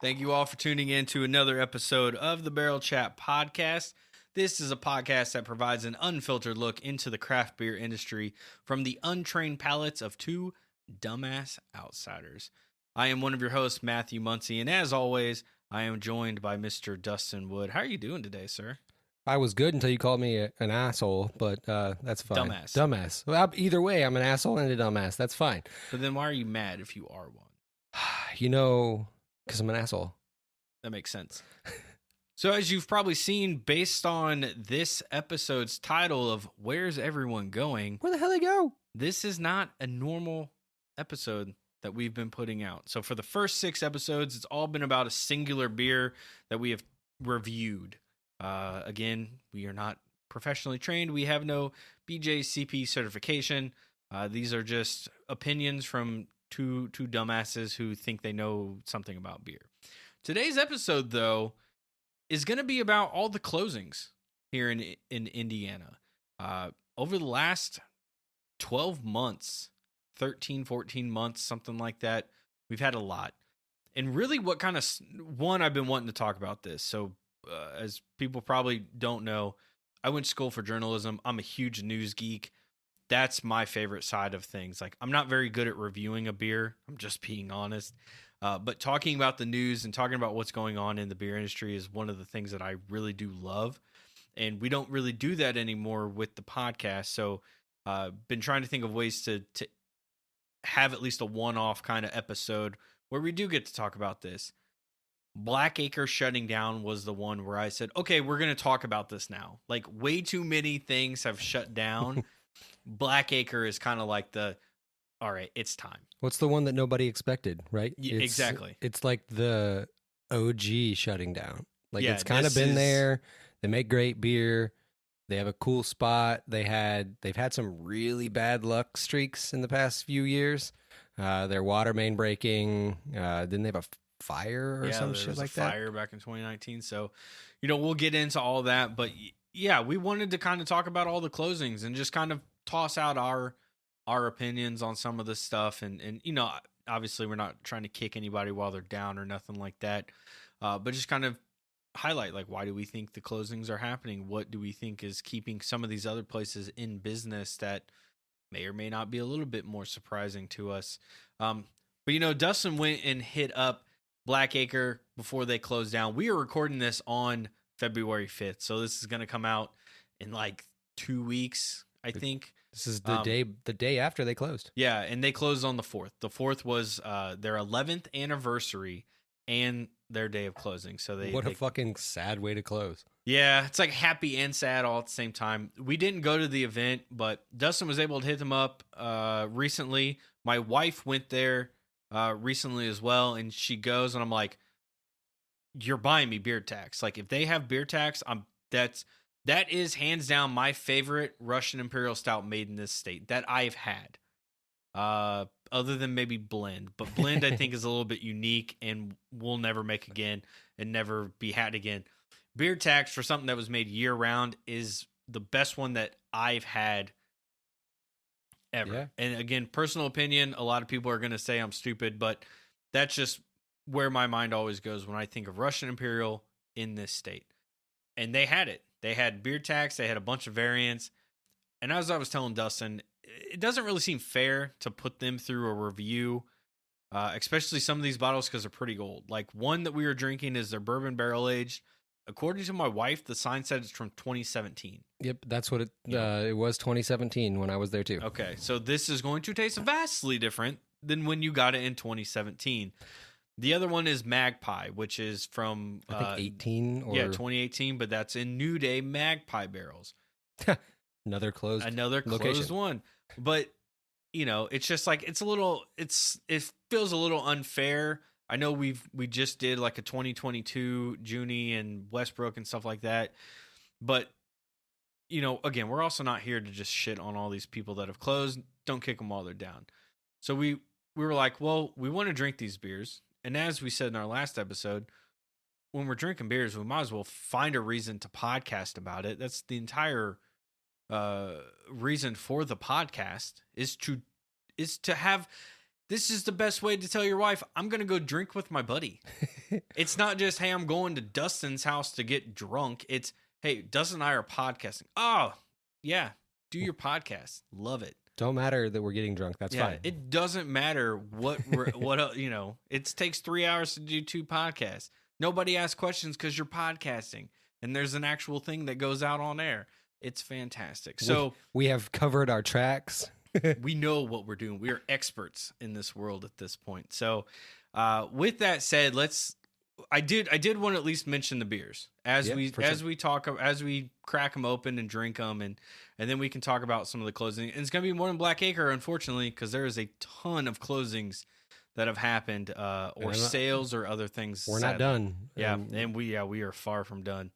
Thank you all for tuning in to another episode of the Barrel Chat Podcast. This is a podcast that provides an unfiltered look into the craft beer industry from the untrained palates of two dumbass outsiders. I am one of your hosts, Mathew Muncy, and as always, I am joined by Mr. Dustin Wood. How are you doing today, sir? I was good until you called me an asshole, but that's fine. Dumbass. Well, either way, I'm an asshole and a dumbass. That's fine. But then why are you mad if you are one? Because I'm an asshole. That makes sense. So as you've probably seen, based on this episode's title of Where's Everyone Going? Where the hell they go? This is not a normal episode that we've been putting out. So for the first 6 episodes, it's all been about a singular beer that we have reviewed. Again, we are not professionally trained. We have no BJCP certification. These are just opinions from two dumbasses who think they know something about beer. Today's episode, though, is going to be about all the closings here in Indiana. Over the last 12 months, 13, 14 months, something like that, we've had a lot. And really what kind of, one, I've been wanting to talk about this. So as people probably don't know, I went to school for journalism. I'm a huge news geek. That's my favorite side of things. Like, I'm not very good at reviewing a beer. I'm just being honest. But talking about the news and talking about what's going on in the beer industry is one of the things that I really do love. And we don't really do that anymore with the podcast. So been trying to think of ways to have at least a one-off kind of episode where we do get to talk about this. Black Acre shutting down was the one where I said, okay, we're going to talk about this now. Like, way too many things have shut down. Black Acre is kind of like all right, it's time. What's the one that nobody expected, right? Exactly. It's like the OG shutting down. Like, it's kind of been there. They make great beer. They have a cool spot. They've had some really bad luck streaks in the past few years. Their water main breaking. Didn't they have a fire or some shit like that? Yeah, fire back in 2019. So, we'll get into all that. But yeah, we wanted to kind of talk about all the closings and just kind of toss out our opinions on some of this stuff. And obviously we're not trying to kick anybody while they're down or nothing like that. But just kind of highlight, like, why do we think the closings are happening? What do we think is keeping some of these other places in business that may or may not be a little bit more surprising to us? But Dustin went and hit up Black Acre before they closed down. We are recording this on February 5th. So this is going to come out in like 2 weeks, I think. This is the day after they closed. Yeah, and they closed on the 4th. The 4th was their 11th anniversary and their day of closing. So What a fucking sad way to close. Yeah, it's like happy and sad all at the same time. We didn't go to the event, but Dustin was able to hit them up recently. My wife went there recently as well, and she goes, and I'm like, you're buying me beer tax. Like, if they have beer tax, that is hands down my favorite Russian Imperial Stout made in this state that I've had. Other than maybe blend, but blend I think is a little bit unique and will never make again and never be had again. Beer tax for something that was made year round is the best one that I've had ever. Yeah. And again, personal opinion, a lot of people are going to say I'm stupid, but that's just where my mind always goes when I think of Russian Imperial in this state. And they had it. They had beer tax. They had a bunch of variants. And as I was telling Dustin, it doesn't really seem fair to put them through a review, especially some of these bottles because they're pretty old. Like, one that we were drinking is their bourbon barrel aged. According to my wife, the sign said it's from 2017. Yep, that's what it was 2017 when I was there too. Okay, so this is going to taste vastly different than when you got it in 2017. The other one is Magpie, which is from I think 18 or 2018, but that's in New Day Magpie barrels. Another closed one. But it's just like it feels a little unfair. I know we just did like a 2022 Junie and Westbrook and stuff like that. But again, we're also not here to just shit on all these people that have closed. Don't kick them while they're down. So we were like, well, we want to drink these beers. And as we said in our last episode, when we're drinking beers, we might as well find a reason to podcast about it. That's the entire reason for the podcast is to have this is the best way to tell your wife, I'm going to go drink with my buddy. It's not just, hey, I'm going to Dustin's house to get drunk. It's, hey, Dustin and I are podcasting. Oh, yeah. Do your podcast. Love it. Don't matter that we're getting drunk. That's fine. It doesn't matter what it takes 3 hours to do 2 podcasts. Nobody asks questions because you're podcasting, and there's an actual thing that goes out on air. It's fantastic. So we have covered our tracks. We know what we're doing. We are experts in this world at this point. So, with that said, I did want to at least mention the beers as we crack them open and drink them, and then we can talk about some of the closing. And it's going to be more than Black Acre, unfortunately, because there is a ton of closings that have happened, or sales or other things. We're not done. Yeah, and we are far from done.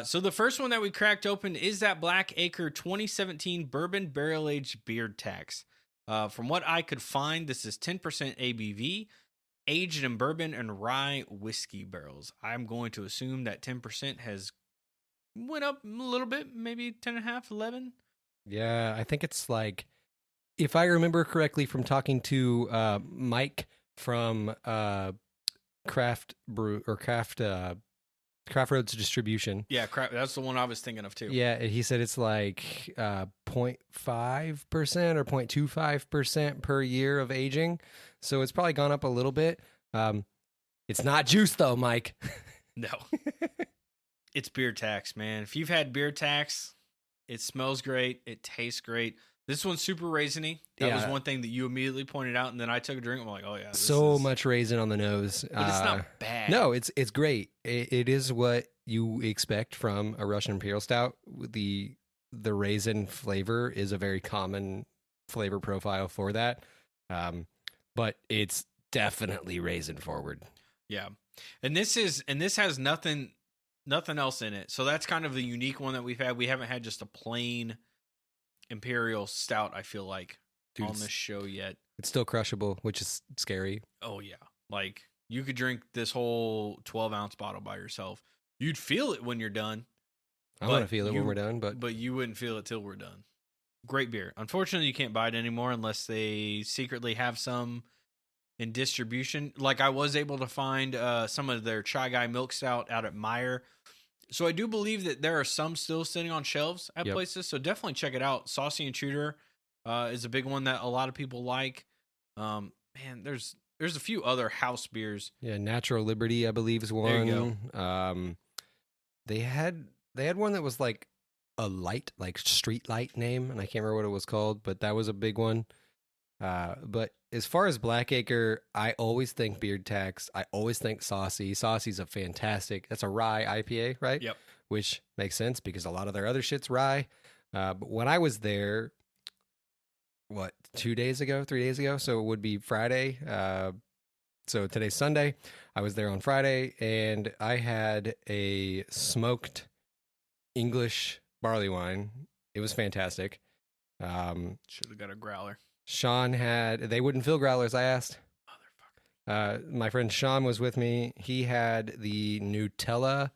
So the first one that we cracked open is that Black Acre 2017 Bourbon Barrel Aged Beard Tax. From what I could find, this is 10% ABV, aged in bourbon and rye whiskey barrels. I'm going to assume that 10% has went up a little bit, maybe 10.5, 11. Yeah, I think it's like, if I remember correctly from talking to Mike from Craft Roads Distribution. Yeah, that's the one I was thinking of too. Yeah, he said it's like 0.5% or 0.25% per year of aging. So it's probably gone up a little bit. It's not juice though, Mike. No. It's beer tax, man. If you've had beer tax, it smells great. It tastes great. This one's super raisiny. That was one thing that you immediately pointed out, and then I took a drink. I'm like, oh yeah, so much raisin on the nose. But it's not bad. No, it's great. It is what you expect from a Russian Imperial Stout. The raisin flavor is a very common flavor profile for that, but it's definitely raisin forward. Yeah, and this has nothing else in it. So that's kind of the unique one that we've had. We haven't had just a plain Imperial Stout, I feel like, on this show yet. It's still crushable, which is scary. Oh yeah, like you could drink this whole 12-ounce bottle by yourself. You'd feel it when you're done. I want to feel it when we're done, but you wouldn't feel it till we're done. Great beer. Unfortunately, you can't buy it anymore unless they secretly have some in distribution. Like I was able to find some of their Chai Guy Milk Stout out at Meijer. So I do believe that there are some still sitting on shelves at places. So definitely check it out. Saucy and Tudor is a big one that a lot of people like. Man, there's a few other house beers. Yeah, Natural Liberty, I believe, is one. There you go. They had one that was like a light, like street light name, and I can't remember what it was called, but that was a big one. But as far as Black Acre, I always think Beard Tax. I always think Saucy. Saucy's a fantastic. That's a rye IPA, right? Yep. Which makes sense because a lot of their other shit's rye. But when I was there, 3 days ago, so it would be Friday. So today's Sunday. I was there on Friday, and I had a smoked English barley wine. It was fantastic. Should have got a growler. Sean they wouldn't fill growlers, I asked. Motherfucker. My friend Sean was with me. He had the Nutella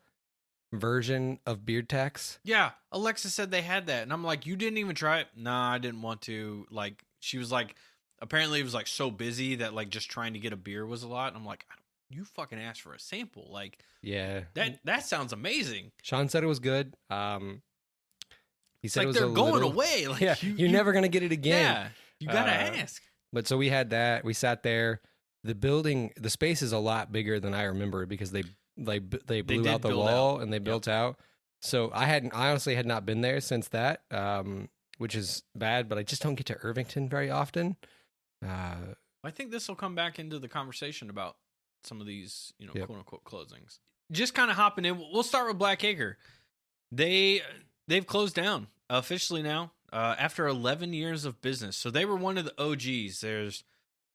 version of Beard Tax. Yeah, Alexa said they had that, and I'm like, you didn't even try it? Nah, I didn't want to. Like, she was like, apparently it was like so busy that like just trying to get a beer was a lot. And I'm like, you fucking asked for a sample. Like, yeah, that sounds amazing. Sean said it was good. He said like it was they're going away. Like, yeah, you're never gonna get it again. Yeah, you gotta ask. But so we had that. We sat there. The space is a lot bigger than I remember because they blew out the wall and they built out. So I honestly had not been there since that, which is bad. But I just don't get to Irvington very often. I think this will come back into the conversation about some of these, quote unquote closings. Just kind of hopping in. We'll start with Black Acre. They've closed down officially now after 11 years of business. So they were one of the OGs.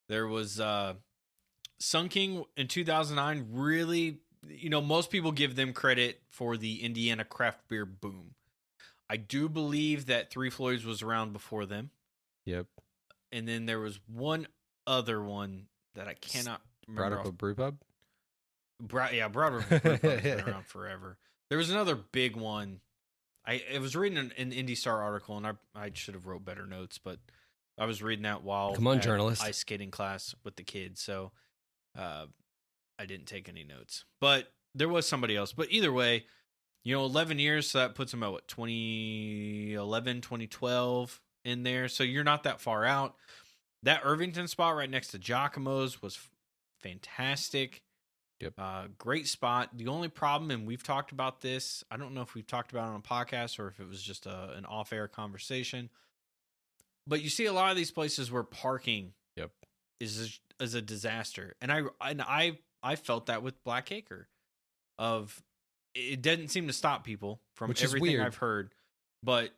There was Sun King in 2009. Really, most people give them credit for the Indiana craft beer boom. I do believe that Three Floyds was around before them. Yep. And then there was one other one that I cannot remember. Brewdog Brew Pub? Brewdog Brew Pub's been around forever. There was another big one. I was reading an Indie Star article, and I should have wrote better notes, but I was reading that while Come on, at journalist. ice skating class with the kids, so I didn't take any notes. But there was somebody else. But either way, 11 years, so that puts them at what, 2011, 2012 in there. So you're not that far out. That Irvington spot right next to Giacomo's was fantastic. Yep. Great spot. The only problem, and we've talked about this, I don't know if we've talked about it on a podcast or if it was just an off-air conversation, but you see a lot of these places where parking is a disaster. And I felt that with Black Acre. It didn't seem to stop people from everything I've heard, but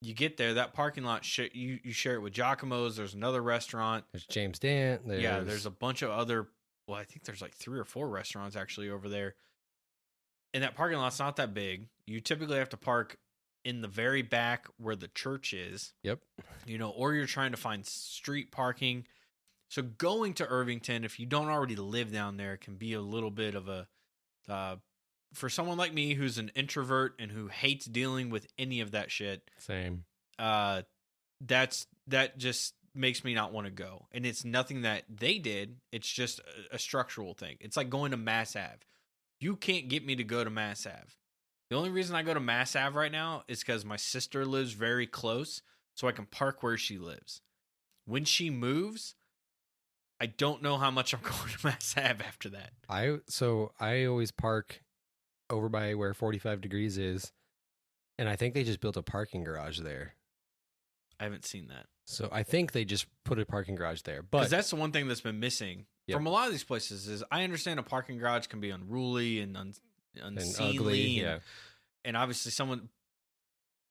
you get there, that parking lot, you share it with Giacomo's. There's another restaurant. There's James Dant. There's a bunch of other, I think there's like 3 or 4 restaurants actually over there. And that parking lot's not that big. You typically have to park in the very back where the church is. Yep. Or you're trying to find street parking. So going to Irvington, if you don't already live down there, can be a little bit of a, for someone like me who's an introvert and who hates dealing with any of that shit. Same. That just makes me not want to go. And it's nothing that they did. It's just a structural thing. It's like going to Mass Ave. You can't get me to go to Mass Ave. The only reason I go to Mass Ave right now is because my sister lives very close, so I can park where she lives. When she moves, I don't know how much I'm going to Mass Ave after that. I always park over by where 45 Degrees is, and I think they just built a parking garage there. I haven't seen that. So I think they just put a parking garage there. But that's the one thing that's been missing from a lot of these places is I understand a parking garage can be unruly and unseemly. And ugly, and obviously someone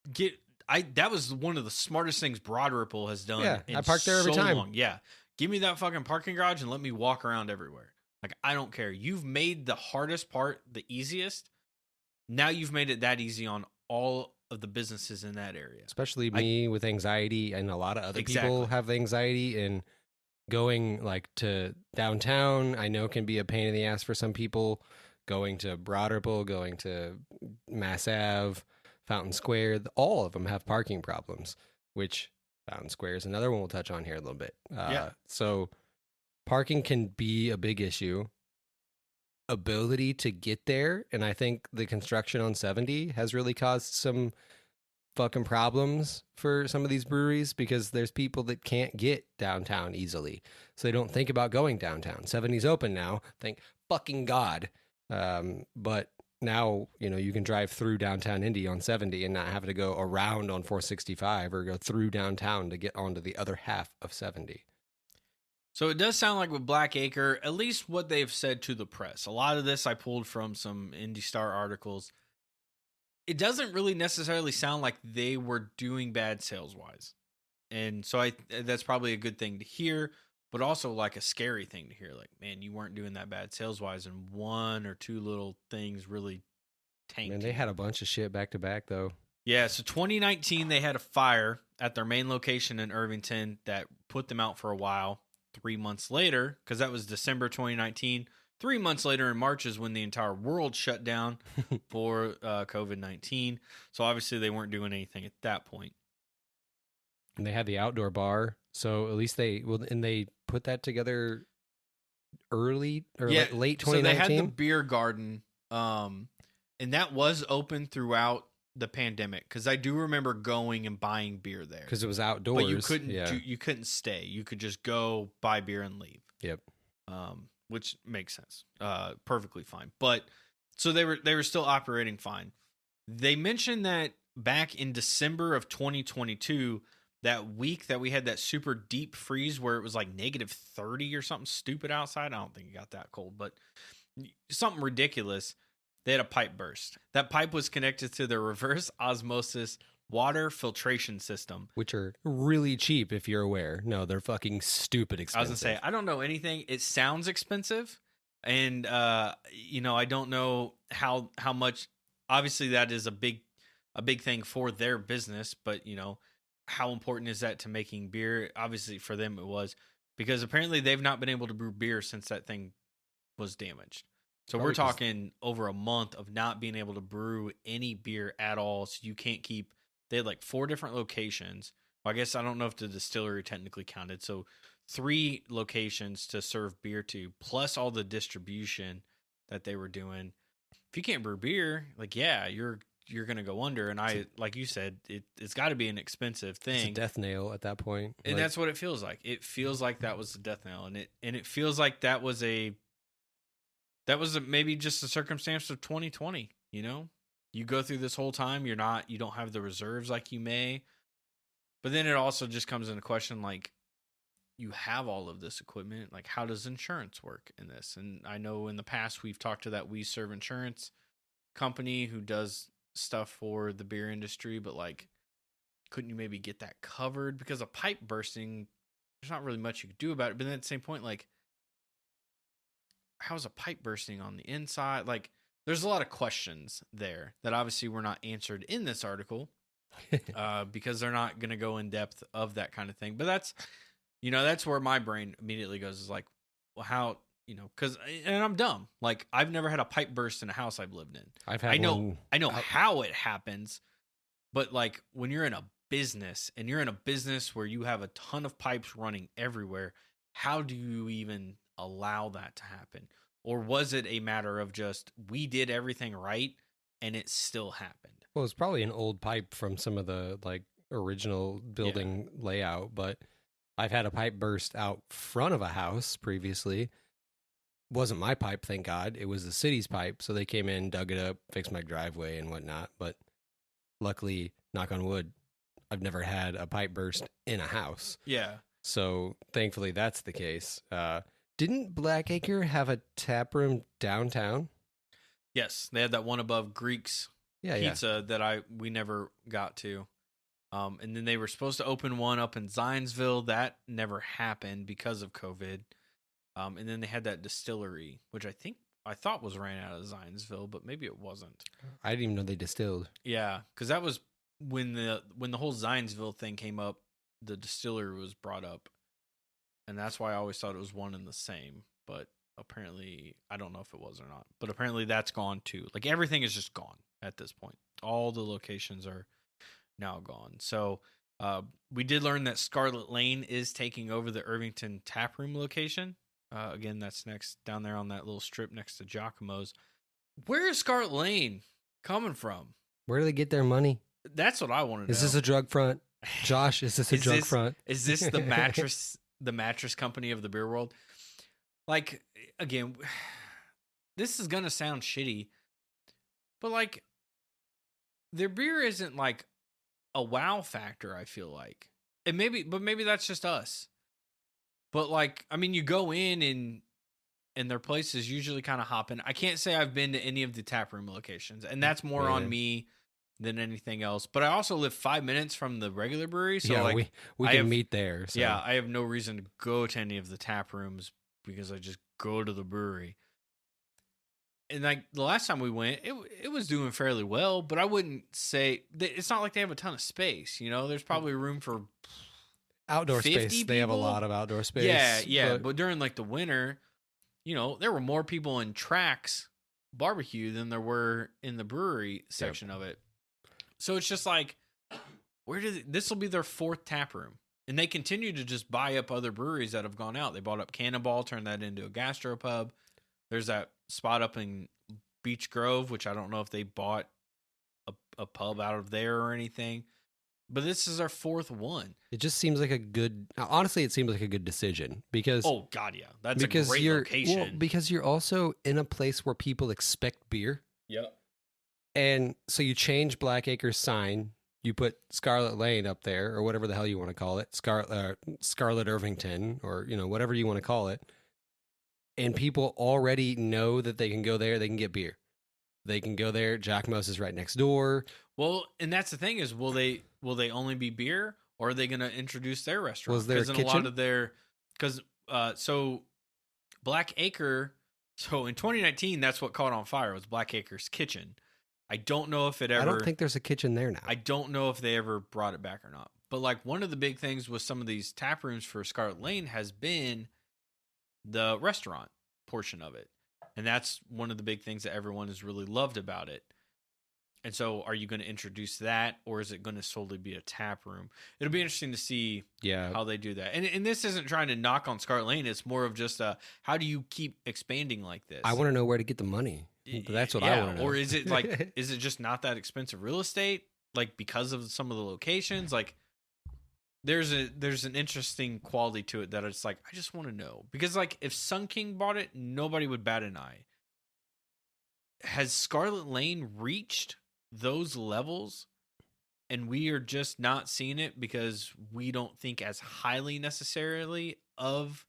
that was one of the smartest things Broad Ripple has done. Yeah, I park there every time. Long. Yeah. Give me that fucking parking garage and let me walk around everywhere. Like, I don't care. You've made the hardest part the easiest. Now you've made it that easy on all of the businesses in that area. Especially me with anxiety, and a lot of other people have anxiety, and going like to downtown, I know can be a pain in the ass for some people. Going to Broad Ripple, going to Mass Ave, Fountain Square, all of them have parking problems, which Fountain Square is another one we'll touch on here a little bit. So parking can be a big issue. Ability to get there, and I think the construction on 70 has really caused some fucking problems for some of these breweries because there's people that can't get downtown easily. So they don't think about going downtown. 70's open now, thank fucking God. But now, you can drive through downtown Indy on 70 and not have to go around on 465 or go through downtown to get onto the other half of 70. So it does sound like with Black Acre, at least what they've said to the press. A lot of this I pulled from some Indy Star articles. It doesn't really necessarily sound like they were doing bad sales-wise. And so that's probably a good thing to hear, but also like a scary thing to hear. Like, man, you weren't doing that bad sales-wise, and 1 or 2 little things really tanked. And they had a bunch of shit back-to-back, though. Yeah, so 2019, they had a fire at their main location in Irvington that put them out for a while. 3 months later, because that was December 2019, 3 months later in March is when the entire world shut down for COVID-19. So obviously they weren't doing anything at that point. And they had the outdoor bar, so at least they put that together early or late 2019. So they had the beer garden, and that was open throughout the pandemic, because I do remember going and buying beer there because it was outdoors, but you couldn't you couldn't stay. You could just go buy beer and leave. Yep. Which makes sense. Perfectly fine. But so they were still operating fine. They mentioned that back in December of 2022, that week that we had that super deep freeze where it was like -30 or something stupid outside. I don't think it got that cold, but something ridiculous. They had a pipe burst. That pipe was connected to the reverse osmosis water filtration system, which are really cheap if you're aware. No, they're fucking stupid expensive. I was gonna say, I don't know anything. It sounds expensive, and I don't know how much. Obviously, that is a big thing for their business, but how important is that to making beer? Obviously, for them it was, because apparently they've not been able to brew beer since that thing was damaged. So we're talking over a month of not being able to brew any beer at all. So you can't keep. They had like 4 different locations. I guess I don't know if the distillery technically counted. So 3 locations to serve beer to, plus all the distribution that they were doing. If you can't brew beer, like, yeah, you're gonna go under. And like you said, it's got to be an expensive thing. It's a death nail at that point, and that's what it feels like. It feels like that was a death nail, and it feels like that was maybe just a circumstance of 2020. You know, you go through this whole time, you don't have the reserves like you may, but then it also just comes into question, like, you have all of this equipment, like, how does insurance work in this? And I know in the past we've talked to that We Serve Insurance company who does stuff for the beer industry, but like, couldn't you maybe get that covered? Because a pipe bursting, there's not really much you could do about it. But then at the same point, like, how's a pipe bursting on the inside? Like, there's a lot of questions there that obviously were not answered in this article because they're not going to go in depth of that kind of thing. But that's where my brain immediately goes, is like, well, how, and I'm dumb. Like, I've never had a pipe burst in a house I've lived in. I know how it happens, but like, when you're in a business and you're in a business where you have a ton of pipes running everywhere, how do you even allow that to happen? Or was it a matter of just, we did everything right and it still happened? Well, it's probably an old pipe from some of the like original building layout, but I've had a pipe burst out front of a house previously. Wasn't my pipe, thank God. It was the city's pipe. So they came in, dug it up, fixed my driveway and whatnot. But luckily, knock on wood, I've never had a pipe burst in a house. Yeah. So thankfully that's the case. Didn't Black Acre have a tap room downtown? Yes, they had that one above Greek's Pizza that we never got to. And then they were supposed to open one up in Zionsville. That never happened because of COVID. And then they had that distillery, which I thought was ran out of Zionsville, but maybe it wasn't. I didn't even know they distilled. Yeah, because that was when the whole Zionsville thing came up. The distillery was brought up, and that's why I always thought it was one and the same. But apparently, I don't know if it was or not. But apparently, that's gone too. Like, everything is just gone at this point. All the locations are now gone. So we did learn that Scarlet Lane is taking over the Irvington taproom location. Again, that's next down there on that little strip next to Giacomo's. Where is Scarlet Lane coming from? Where do they get their money? That's what I want to know. Is this a drug front? Josh, is this a drug front? Is this the mattress company of the beer world? Like, again, this is going to sound shitty, but like, their beer isn't like a wow factor, I feel like. But maybe that's just us. But like, I mean, you go in and their places usually kind of hopping. I can't say I've been to any of the taproom locations, and that's more on me than anything else. But I also live 5 minutes from the regular brewery, so like, we can meet there. So. Yeah, I have no reason to go to any of the tap rooms because I just go to the brewery. And like, the last time we went, it was doing fairly well, but I wouldn't say it's not like they have a ton of space. There's probably room for outdoor space. People. They have a lot of outdoor space. Yeah. But during like the winter, there were more people in Tracks barbecue than there were in the brewery section of it. So it's just like, this will be their 4th tap room, and they continue to just buy up other breweries that have gone out. They bought up Cannonball, turned that into a gastropub. There's that spot up in Beach Grove, which I don't know if they bought a pub out of there or anything. But this is our 4th one. It just seems like honestly, it seems like a good decision because... Oh, God, yeah. That's a great location. Well, because you're also in a place where people expect beer. Yep. And so you change Black Acre's sign, you put Scarlet Lane up there, or whatever the hell you want to call it, Scarlet Irvington, or, whatever you want to call it. And people already know that they can go there, they can get beer. They can go there, Giacomo's is right next door. Well, and that's the thing is, will they only be beer, or are they going to introduce their restaurant? Was there a kitchen? So Black Acre, so in 2019, that's what caught on fire, was Black Acre's kitchen. I don't know if it ever... I don't think there's a kitchen there now. I don't know if they ever brought it back or not. But like, one of the big things with some of these tap rooms for Scarlet Lane has been the restaurant portion of it. And that's one of the big things that everyone has really loved about it. And so are you going to introduce that, or is it going to solely be a tap room? It'll be interesting to see how they do that. And this isn't trying to knock on Scarlet Lane. It's more of just how do you keep expanding like this? I want to know where to get the money. That's what I want to know. Or is it like, is it just not that expensive real estate? Like because of some of the locations? Like there's an interesting quality to it that it's like, I just want to know. Because like if Sun King bought it, nobody would bat an eye. Has Scarlet Lane reached those levels and we are just not seeing it because we don't think as highly necessarily of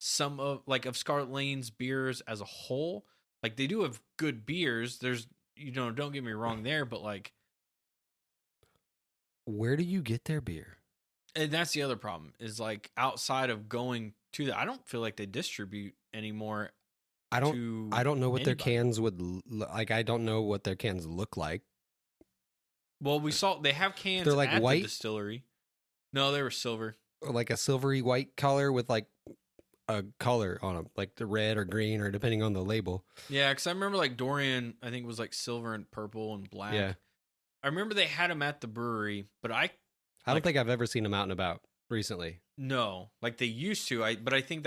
some of Scarlet Lane's beers as a whole? Like they do have good beers. There's, don't get me wrong there, but like, where do you get their beer? And that's the other problem is like outside of going to I don't feel like they distribute anymore. I don't know what their cans would like. I don't know what their cans look like. Well, we saw they have cans. They're like at white the distillery. No, they were silver. Or like a silvery white color with like a color on them, like the red or green or depending on the label. Yeah, because I remember like Dorian, I think it was like silver and purple and black. Yeah. I remember they had them at the brewery, but I don't think I've ever seen them out and about recently. No, like they used to. I think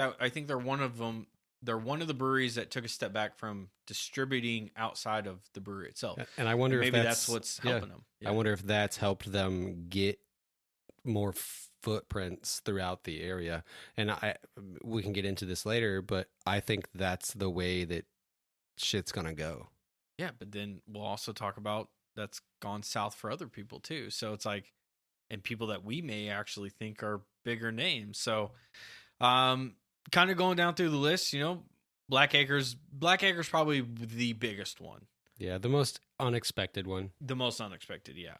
they're one of them. They're one of the breweries that took a step back from distributing outside of the brewery itself. And I wonder if that's what's helping them. Yeah. I wonder if that's helped them get more footprints throughout the area. And we can get into this later, but I think that's the way that shit's going to go. Yeah, but then we'll also talk about that's gone south for other people too. So it's like, and people that we may actually think are bigger names. So, kind of going down through the list, Black Acre's probably the biggest one. Yeah, the most unexpected one. The most unexpected, yeah.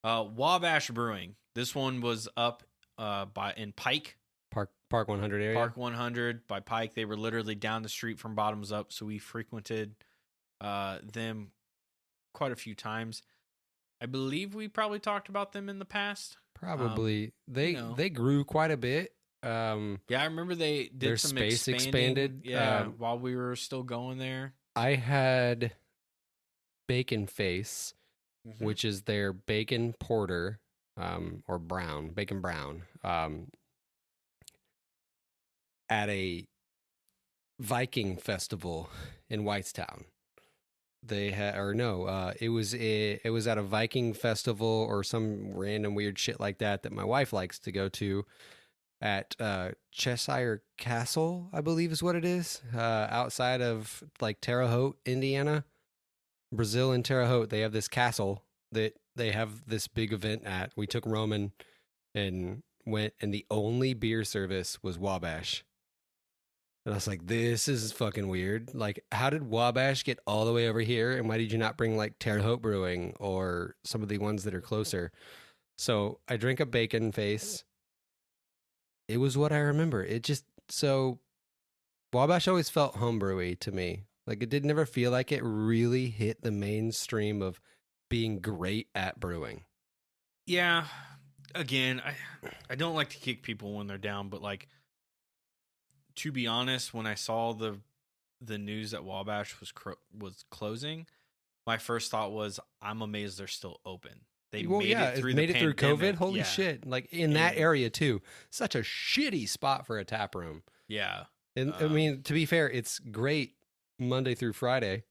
Wabash Brewing. This one was up in Pike. Park 100 area. Park 100 by Pike. They were literally down the street from Bottoms Up, so we frequented them quite a few times. I believe we probably talked about them in the past. Probably. They grew quite a bit. Yeah, I remember they did their some space expanded. Yeah, while we were still going there. I had Bacon Face, which is their bacon porter, or bacon brown, at a Viking festival in Whitestown. They had, it was at a Viking festival or some random weird shit like that my wife likes to go to at Cheshire Castle, I believe is what it is, outside of like Terre Haute, Indiana. Brazil and Terre Haute, they have this castle that they have this big event at. We took Roman and went, and the only beer service was Wabash. And I was like, this is fucking weird. Like, how did Wabash get all the way over here? And why did you not bring like Terre Haute Brewing or some of the ones that are closer? So I drank a Bacon Face. It was what I remember. Wabash always felt homebrewy to me. Like it did never feel like it really hit the mainstream of being great at brewing. Yeah. Again, I don't like to kick people when they're down, but like, to be honest, when I saw the news that Wabash was closing, my first thought was, I'm amazed they're still open. They made it through COVID. Holy shit. Like in that area too. Such a shitty spot for a tap room. Yeah. And I mean, to be fair, it's great Monday through Friday,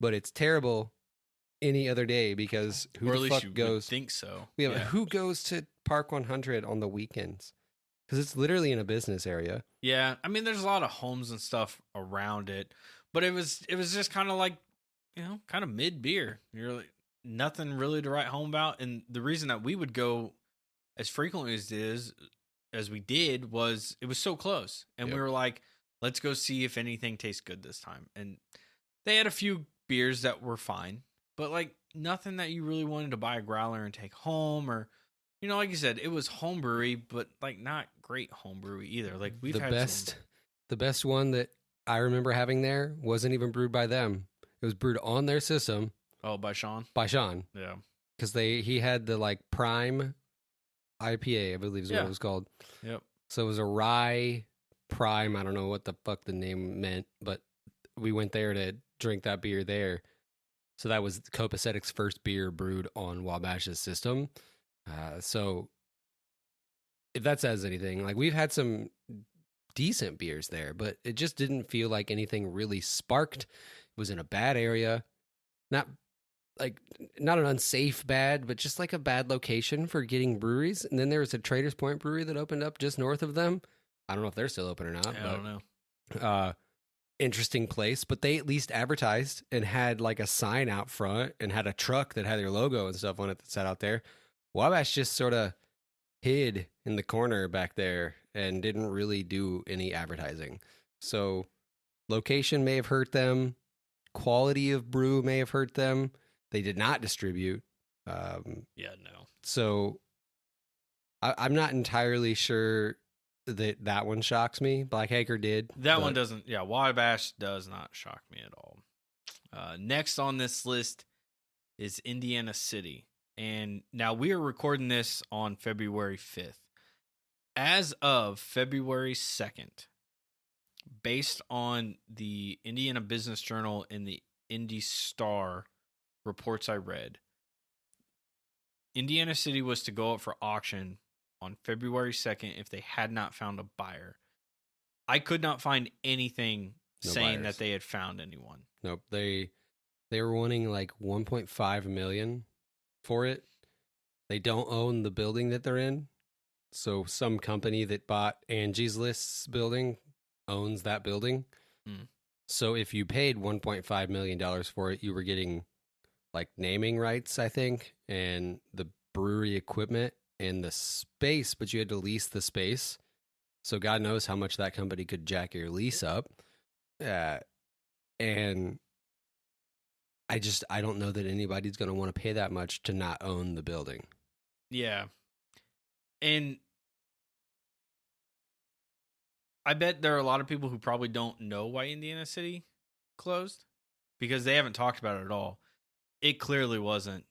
but it's terrible any other day because who the fuck goes? Think so. Yeah, but who goes to Park 100 on the weekends? Because it's literally in a business area. Yeah, I mean, there's a lot of homes and stuff around it, but it was just kind of like, kind of mid beer. You're like nothing really to write home about, and the reason that we would go as frequently as we did was it was so close, and we were like, let's go see if anything tastes good this time. And they had a few beers that were fine, but like nothing that you really wanted to buy a growler and take home, or like you said, it was homebrewy, but like not great homebrewy either. Like we've had the best one that I remember having there wasn't even brewed by them. It was brewed on their system. Oh, by Sean? By Sean. Yeah. Because he had the like Prime IPA, I believe is what it was called. Yep. So it was a rye Prime. I don't know what the fuck the name meant, but we went there to drink that beer there. So that was Copacetic's first beer brewed on Wabash's system. So if that says anything, like we've had some decent beers there, but it just didn't feel like anything really sparked. It was in a bad area, not an unsafe bad, but just like a bad location for getting breweries. And then there was a Traders Point brewery that opened up just north of them. I don't know if they're still open or not. I don't know. Interesting place, but they at least advertised and had like a sign out front and had a truck that had their logo and stuff on it that sat out there. Wabash just sort of hid in the corner back there and didn't really do any advertising. So location may have hurt them. Quality of brew may have hurt them. They did not distribute. No. So I'm not entirely sure that one shocks me. Black Acre did. One doesn't. Yeah, Wabash does not shock me at all. Next on this list is Indiana City. And now we are recording this on February 5th. As of February 2nd, based on the Indiana Business Journal and the Indy Star reports I read, Indiana City was to go up for auction on February 2nd if they had not found a buyer. I could not find anything saying that they had found anyone. Nope. They were wanting like 1.5 million for it. They don't own the building that they're in. So some company that bought Angie's List's building owns that building. So if you paid $1.5 million for it, you were getting like naming rights, I think, and the brewery equipment and the space, but you had to lease the space. So God knows how much that company could jack your lease up. And I don't know that anybody's going to want to pay that much to not own the building. Yeah. And I bet there are a lot of people who probably don't know why Indiana City closed because they haven't talked about it at all. It clearly wasn't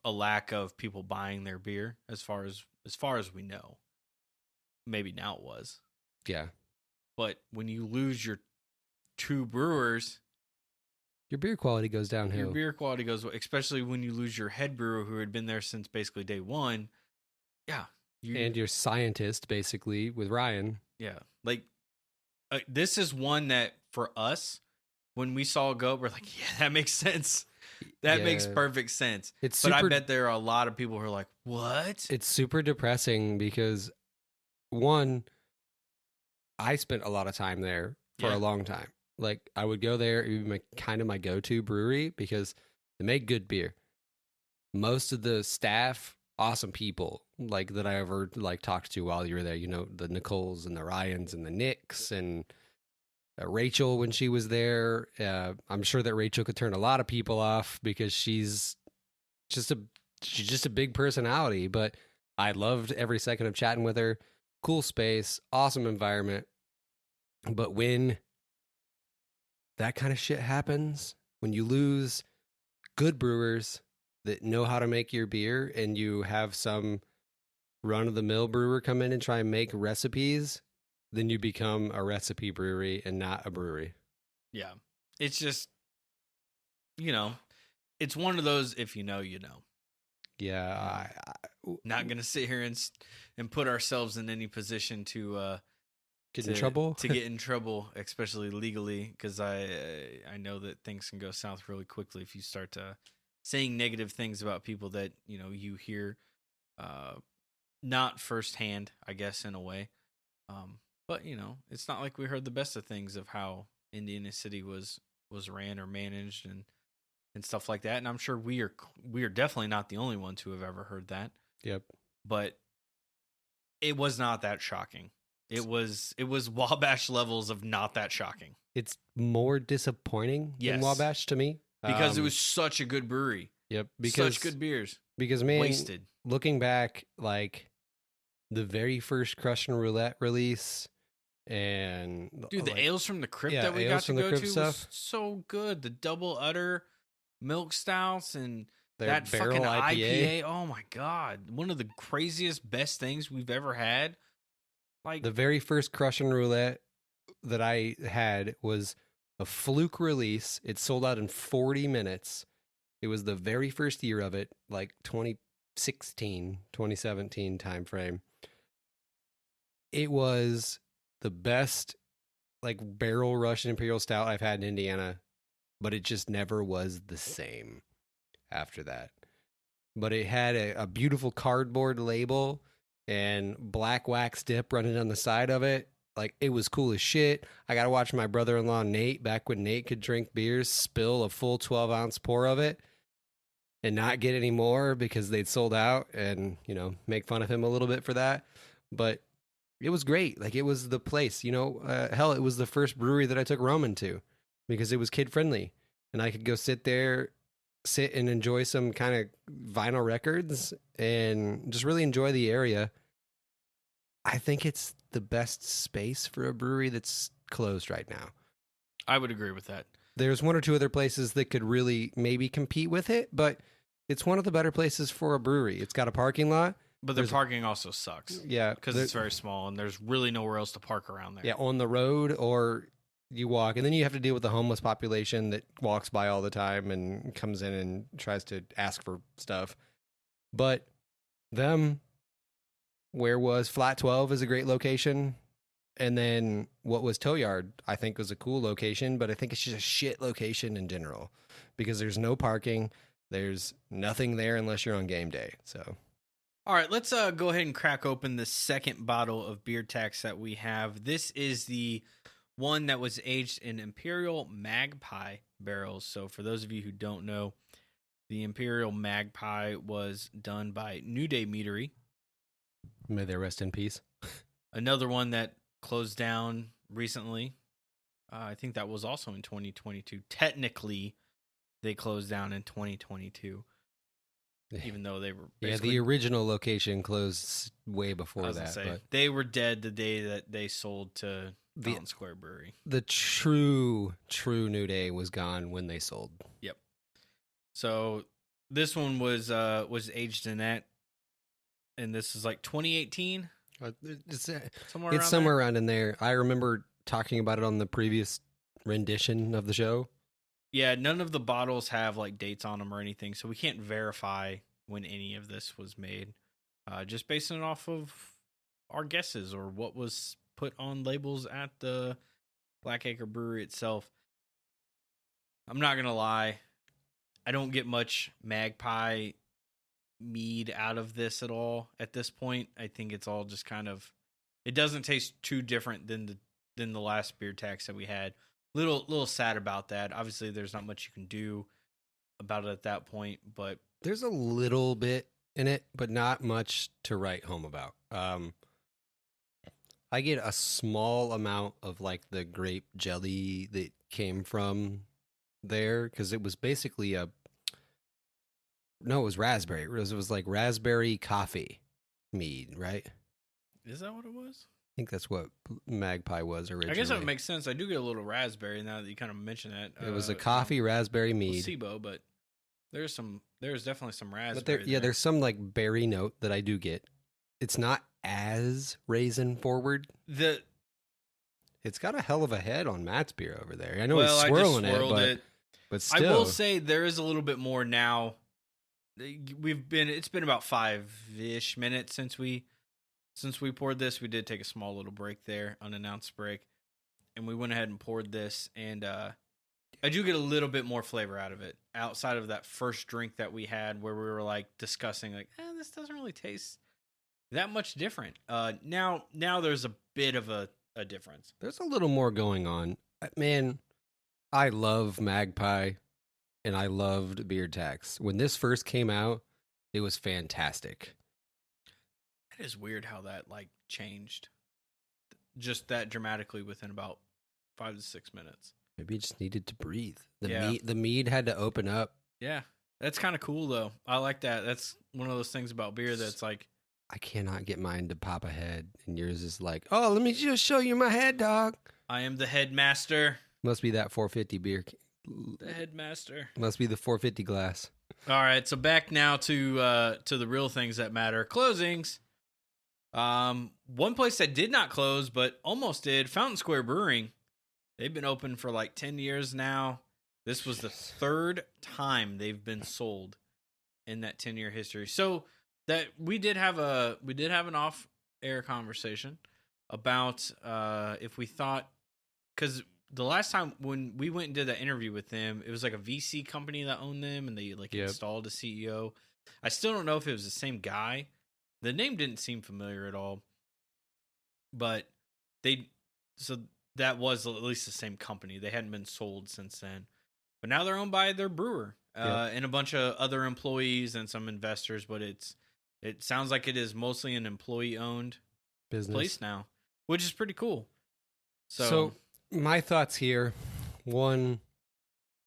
a lack of people buying their beer as far as we know. Maybe now it was. Yeah. But when you lose your two brewers, your beer quality goes downhill. Your beer quality goes, especially when you lose your head brewer who had been there since basically day one. Yeah. And your scientist, basically, with Ryan. Yeah. Like, this is one that, for us, when we saw it go, we're like, yeah, that makes sense. That makes perfect sense. But I bet there are a lot of people who are like, what? It's super depressing because, one, I spent a lot of time there for a long time. Like, I would go there, it would be kind of my go-to brewery because they make good beer. Most of the staff, awesome people, like, that I ever, like, talked to while you were there. You know, the Nicoles and the Ryans and the Nicks and Rachel when she was there. I'm sure that Rachel could turn a lot of people off because she's just a big personality, but I loved every second of chatting with her. Cool space, awesome environment. But when that kind of shit happens, when you lose good brewers that know how to make your beer and you have some run-of-the-mill brewer come in and try and make recipes, then you become a recipe brewery and not a brewery. Yeah. It's just, you know, it's one of those, if you know, you know. Yeah. Not going to sit here and put ourselves in any position to get in trouble. To get in trouble, especially legally, because I know that things can go south really quickly if you start saying negative things about people that, you know, you hear not firsthand, I guess, in a way. But, you know, it's not like we heard the best of things of how Indiana City was ran or managed and stuff like that. And I'm sure we are definitely not the only ones who have ever heard that. Yep. But it was not that shocking. It was Wabash levels of not that shocking. It's more disappointing than Wabash to me. Because it was such a good brewery. Yep. Such good beers. Because, man, wasted. Looking back, like, the very first Crush and Roulette release, and dude, the Ales from the Crypt that we got to go to was so good. The double udder milk stouts and that fucking IPA. Oh my God. One of the craziest, best things we've ever had. Like, the very first Crush and Roulette that I had was a fluke release. It sold out in 40 minutes. It was the very first year of it, like 2016, 2017 timeframe. It was the best like barrel Russian Imperial Stout I've had in Indiana, but it just never was the same after that. But it had a beautiful cardboard label and black wax dip running on the side of it. Like, it was cool as shit. I got to watch my brother-in-law, Nate, back when Nate could drink beers, spill a full 12-ounce pour of it and not get any more because they'd sold out, and, you know, make fun of him a little bit for that. But it was great. Like, it was the place, you know. Hell, it was the first brewery that I took Roman to because it was kid-friendly. And I could go sit and enjoy some kind of vinyl records and just really enjoy the area. I think it's the best space for a brewery that's closed right now. I would agree with that. There's one or two other places that could really maybe compete with it, but it's one of the better places for a brewery. It's got a parking lot. But the parking also sucks. Yeah. Because it's very small and there's really nowhere else to park around there. Yeah, on the road, or you walk, and then you have to deal with the homeless population that walks by all the time and comes in and tries to ask for stuff. But where was Flat 12 is a great location. And then what was Tow Yard, I think, was a cool location, but I think it's just a shit location in general because there's no parking. There's nothing there unless you're on game day. So, all right, let's go ahead and crack open the second bottle of Beer Tax that we have. This is the one that was aged in Imperial Magpie barrels. So for those of you who don't know, the Imperial Magpie was done by New Day Meadery. May they rest in peace. Another one that closed down recently. I think that was also in 2022. Technically, they closed down in 2022. Even though they were the original location closed way before that. But they were dead the day that they sold to Fountain Square Brewing. The true New Day was gone when they sold. Yep. So this one was aged in that, and this is like 2018. It's somewhere around in there. I remember talking about it on the previous rendition of the show. Yeah, none of the bottles have like dates on them or anything, so we can't verify when any of this was made. Just basing it off of our guesses or what was put on labels at the Black Acre Brewery itself. I'm not gonna lie, I don't get much Magpie mead out of this at all at this point. I think it's all just kind of, it doesn't taste too different than the last Beer Tax that we had. Little sad about that. Obviously, there's not much you can do about it at that point, but there's a little bit in it, but not much to write home about. I get a small amount of like the grape jelly that came from there because it was basically it was raspberry. It was like raspberry coffee mead, right? Is that what it was? I think that's what Magpie was originally. I guess that would make sense. I do get a little raspberry now that you kind of mention that. It was a coffee raspberry mead. Placebo, but there's definitely some raspberry. But there's some like berry note that I do get. It's not as raisin forward. It's got a hell of a head on Matt's beer over there. I know he's swirling it, but still. I will say there is a little bit more now. It's been about 5-ish minutes since we poured this. We did take a small little break there, unannounced break, and we went ahead and poured this, and I do get a little bit more flavor out of it outside of that first drink that we had where we were like discussing like, this doesn't really taste that much different. Now there's a bit of a difference. There's a little more going on. Man, I love Magpie and I loved Beer Tax. When this first came out, it was fantastic. It is weird how that like changed just that dramatically within about 5 to 6 minutes. Maybe it just needed to breathe. The mead had to open up. Yeah. That's kind of cool though. I like that. That's one of those things about beer that's like, I cannot get mine to pop ahead, and yours is like, oh, let me just show you my head, dog. I am the headmaster. Must be that 450 beer. The headmaster. Must be the 450 glass. All right, so back now to the real things that matter. Closings. One place that did not close, but almost did, Fountain Square Brewing. They've been open for like 10 years now. This was the third time they've been sold in that 10-year history. So that we did have an off-air conversation about if we thought, because the last time when we went and did that interview with them, it was like a VC company that owned them, and they installed a CEO. I still don't know if it was the same guy. The name didn't seem familiar at all, but that was at least the same company. They hadn't been sold since then, but now they're owned by their brewer and a bunch of other employees and some investors. But it sounds like it is mostly an employee-owned business place now, which is pretty cool. So my thoughts here: one,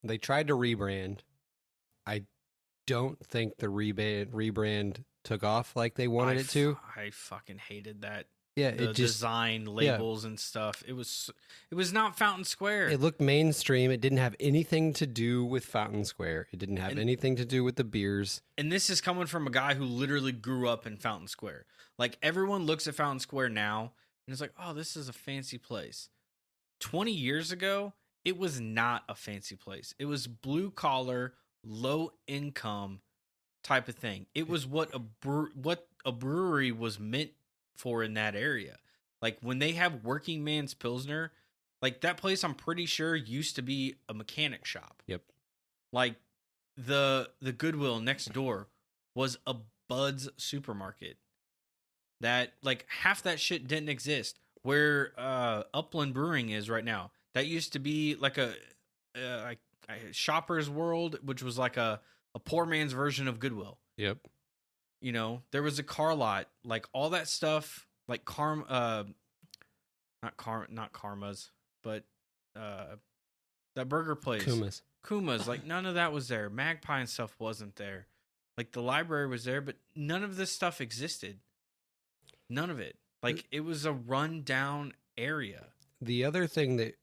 they tried to rebrand. I don't think the rebrand took off like they wanted it to. I fucking hated that. Yeah, the design labels and stuff. It was not Fountain Square. It looked mainstream. It didn't have anything to do with Fountain Square. It didn't have anything to do with the beers. And this is coming from a guy who literally grew up in Fountain Square. Like, everyone looks at Fountain Square now and it's like, oh, this is a fancy place. 20 years ago, it was not a fancy place. It was blue collar, low income type of thing. It was what a brewery was meant for in that area. Like, when they have working man's Pilsner, like, that place I'm pretty sure used to be a mechanic shop. Yep. Like, the Goodwill next door was a Bud's supermarket. That, like, half that shit didn't exist. Where Upland Brewing is right now, that used to be like a Shopper's World, which was like a poor man's version of Goodwill. Yep. You know, there was a car lot, like all that stuff, like not Karma's, but that burger place. Kuma's, like none of that was there. Magpie and stuff wasn't there. Like the library was there, but none of this stuff existed. None of it. Like, it was a run-down area. The other thing that,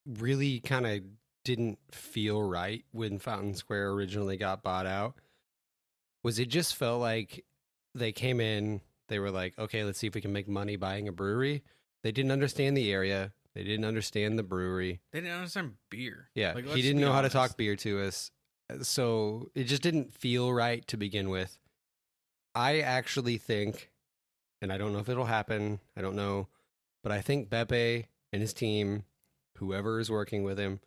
really kind of didn't feel right when Fountain Square originally got bought out was it just felt like they came in, they were like, okay, let's see if we can make money buying a brewery. They didn't understand the area. They didn't understand the brewery. They didn't understand beer. Yeah, like, he didn't know how to talk beer to us. So it just didn't feel right to begin with. I actually think... and I don't know if it'll happen. I don't know. But I think Beppe and his team, whoever is working with him,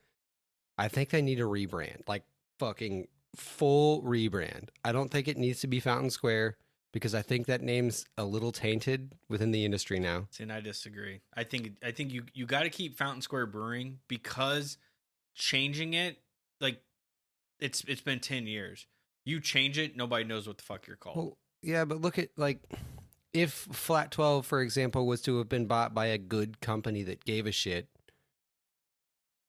I think they need a rebrand. Like, fucking full rebrand. I don't think it needs to be Fountain Square because I think that name's a little tainted within the industry now. See, and I disagree. I think you got to keep Fountain Square Brewing because changing it, like, it's been 10 years. You change it, nobody knows what the fuck you're called. Well, yeah, but look at, like... if Flat 12, for example, was to have been bought by a good company that gave a shit,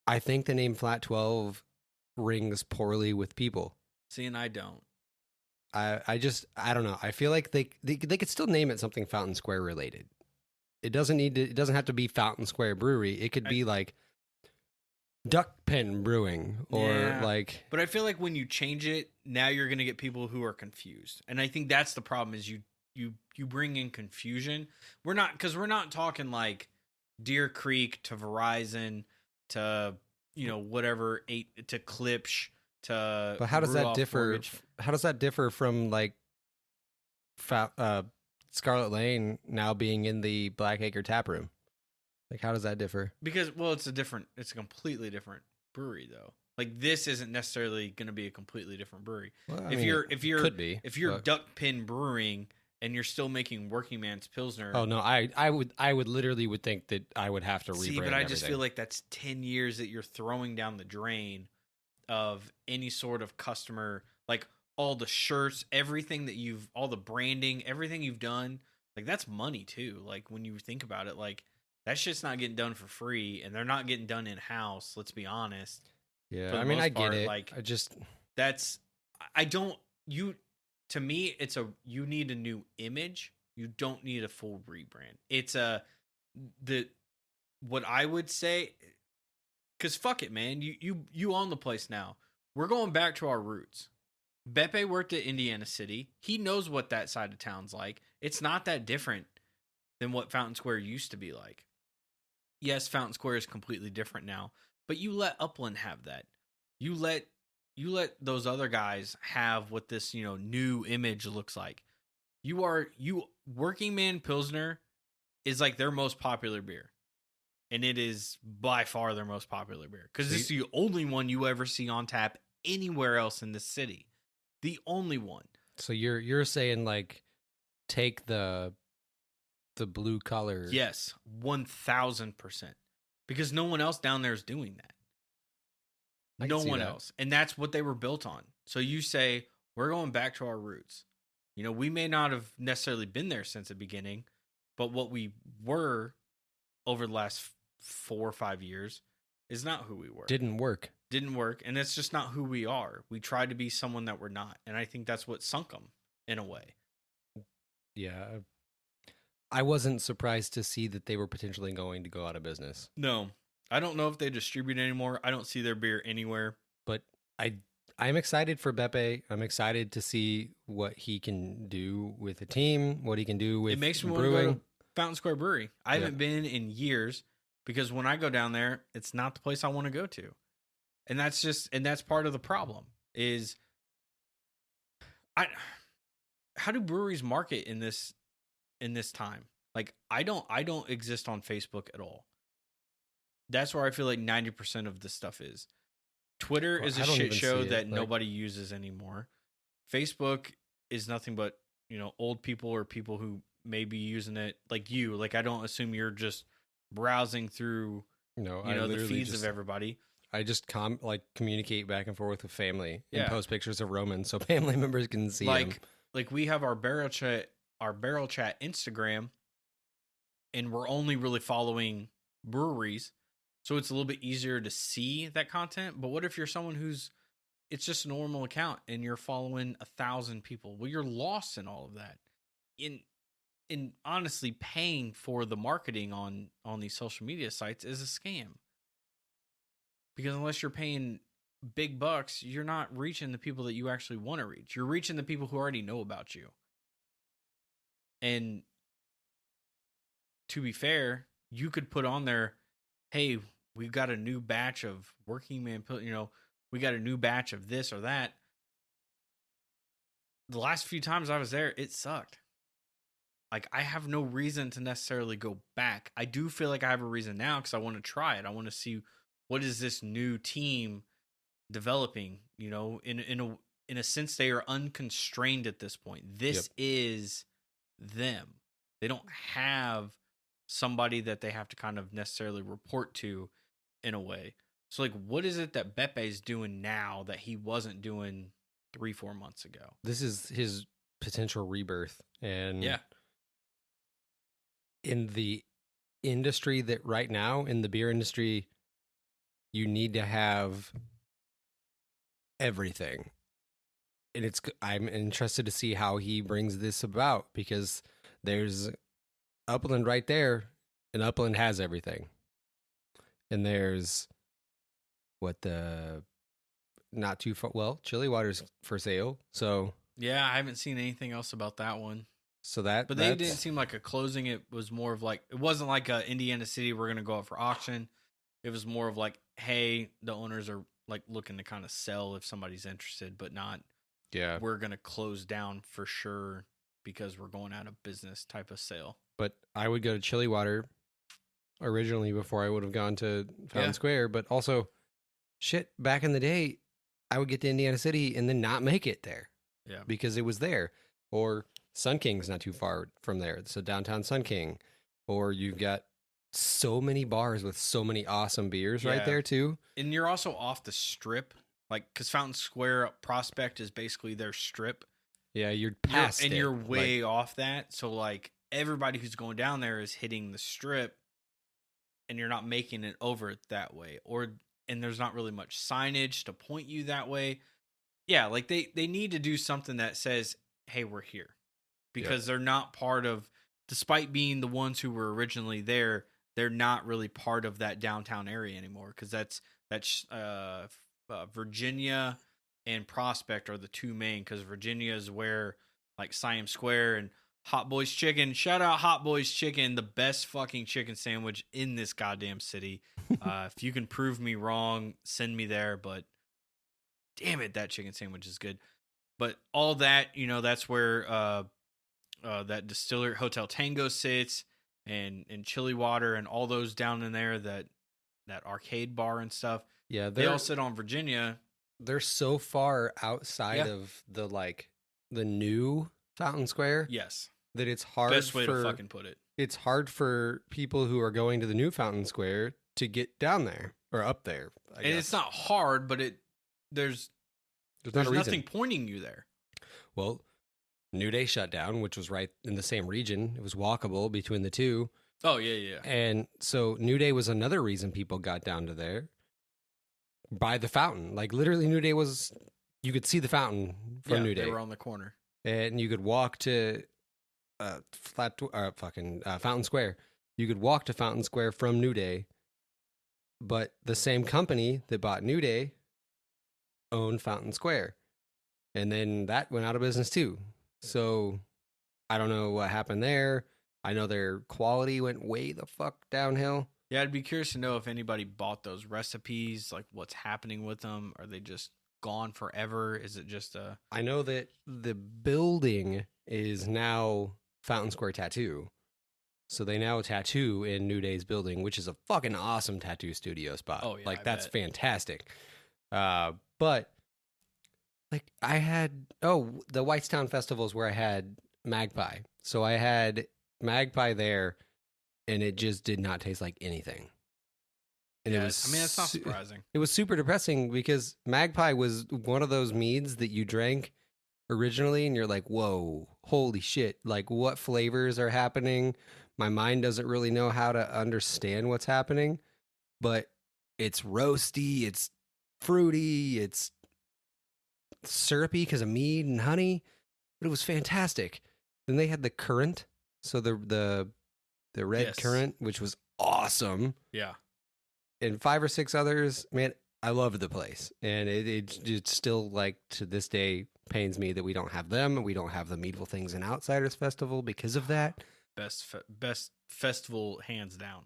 I think the name Flat 12 rings poorly with people. See, and I don't. I don't know. I feel like they could still name it something Fountain Square related. It doesn't have to be Fountain Square Brewery. It could be like Duck Pen Brewing or like... But I feel like when you change it, now you're going to get people who are confused. And I think that's the problem is you bring in confusion. We're not talking like Deer Creek to Verizon to whatever to Klipsch to. But how does that differ? Mortgage. How does that differ from like Scarlet Lane now being in the Black Acre taproom? Like, how does that differ? Because it's a completely different brewery though. Like, this isn't necessarily going to be a completely different brewery. Well, if you're but... Duck Pin Brewing. And you're still making working man's Pilsner. Oh no, I would literally think that I would have to rebrand. See, but I just feel like that's 10 years that you're throwing down the drain of any sort of customer, like all the shirts, everything that all the branding, everything you've done. Like, that's money too. Like, when you think about it, like, that shit's not getting done for free, and they're not getting done in house. Let's be honest. Yeah, I mean, I get it. Like, to me, you need a new image. You don't need a full rebrand. It's what I would say, because fuck it, man. You own the place now. We're going back to our roots. Beppe worked at Indiana City. He knows what that side of town's like. It's not that different than what Fountain Square used to be like. yes, Fountain Square is completely different now, but you let Upland have that. You let those other guys have what this, new image looks like. Working Man Pilsner is like their most popular beer. And it is by far their most popular beer. Because it's the only one you ever see on tap anywhere else in the city. The only one. So you're saying like take the blue color. Yes, 1,000%. Because no one else down there is doing that. No one else. And that's what they were built on. So you say, we're going back to our roots. We may not have necessarily been there since the beginning, but what we were over the last 4 or 5 years is not who we were. Didn't work. And that's just not who we are. We tried to be someone that we're not. And I think that's what sunk them in a way. Yeah. I wasn't surprised to see that they were potentially going to go out of business. No. I don't know if they distribute anymore. I don't see their beer anywhere. But I'm excited for Beppe. I'm excited to see what he can do with the team, what he can do with It makes me brewing. want to go to Fountain Square Brewery. I haven't been in years because when I go down there, it's not the place I want to go to. And that's part of the problem is how do breweries market in this time? Like I don't exist on Facebook at all. That's where I feel like 90% of this stuff is. Twitter is a shit show that nobody uses anymore. Facebook is nothing but, old people or people who may be using it like you. Like I don't assume you're just browsing through the feeds of everybody. I just communicate back and forth with family and post pictures of Roman so family members can see them. Like we have our barrel chat Instagram, and we're only really following breweries, so it's a little bit easier to see that content. But what if you're someone it's just a normal account and you're following 1,000 people? Well, you're lost in all of that. In honestly, paying for the marketing on these social media sites is a scam. Because unless you're paying big bucks, you're not reaching the people that you actually want to reach. You're reaching the people who already know about you. And to be fair, you could put on there, hey, we've got a new batch of Working Man, we got a new batch of this or that. The last few times I was there, it sucked. Like, I have no reason to necessarily go back. I do feel like I have a reason now because I want to try it. I want to see what is this new team developing. In a sense, they are unconstrained at this point. This is them. They don't have somebody that they have to kind of necessarily report to in a way. So, like, what is it that Bepe's doing now that he wasn't doing 3-4 months ago? This is his potential rebirth. And in the industry that right now, in the beer industry, you need to have everything. And I'm interested to see how he brings this about, because there's Upland right there, and Upland has everything. And there's not too far. Well, Chili Water's for sale. So yeah, I haven't seen anything else about that one. So but they didn't seem like a closing. It was more of like, it wasn't like a Indiana City, we're gonna go out for auction. It was more of like, hey, the owners are like looking to kind of sell if somebody's interested, but not, we're gonna close down for sure because we're going out of business type of sale. But I would go to Chili Water originally before I would have gone to Fountain Square. But also, back in the day, I would get to Indiana City and then not make it there. Yeah. Because it was there. Or Sun King's not too far from there. So downtown Sun King. Or you've got so many bars with so many awesome beers right there too. And you're also off the strip. Like, because Fountain Square Prospect is basically their strip. Yeah, you're past and you're way off that. So, like, everybody who's going down there is hitting the strip, and you're not making it over that way. And there's not really much signage to point you that way. Yeah, like, they need to do something that says, hey, we're here. Because they're not part of, despite being the ones who were originally there, they're not really part of that downtown area anymore. Because that's Virginia and Prospect are the two main, because Virginia is where like Siam Square and Hot Boys Chicken. Shout out Hot Boys Chicken, the best fucking chicken sandwich in this goddamn city. If you can prove me wrong, send me there. But damn it, that chicken sandwich is good. But all that, that's where that distillery Hotel Tango sits, and Chili Water and all those down in there, that arcade bar and stuff. Yeah, they all sit on Virginia. They're so far outside of the new Fountain Square. Yes. That it's hard. Best way to fucking put it. It's hard for people who are going to the new Fountain Square to get down there or up there. And it's not hard, but there's nothing pointing you there. Well, New Day shut down, which was right in the same region. It was walkable between the two. Oh, yeah. And so New Day was another reason people got down to there. By the fountain. Like, literally, New Day was... You could see the fountain from New Day. They were on the corner. And you could walk to Fountain Square. You could walk to Fountain Square from New Day, but the same company that bought New Day owned Fountain Square, and then that went out of business too. So I don't know what happened there. I know their quality went way the fuck downhill. Yeah, I'd be curious to know if anybody bought those recipes, like what's happening with them. Are they just gone forever? Is it just a... I know that the building is now Fountain Square Tattoo. So they now tattoo in New Day's building, which is a fucking awesome tattoo studio spot. Oh, yeah, like, I that's bet. fantastic. But, like, I had... Oh, the Whitestown Festival is where I had Magpie. So I had Magpie there, and it just did not taste like anything. And yeah, it was... I mean, it's not surprising. It was super depressing because Magpie was one of those meads that you drank originally, and you're like, whoa, holy shit. Like, what flavors are happening? My mind doesn't really know how to understand what's happening, but it's roasty, it's fruity, it's syrupy because of mead and honey, but it was fantastic. Then they had the currant, so the red currant, which was awesome. Yeah. And 5 or 6 others, man, I loved the place. And it still, like, to this day, pains me that we don't have them, and we don't have the Meadful Things and Outsiders Festival because of that. Best festival, hands down.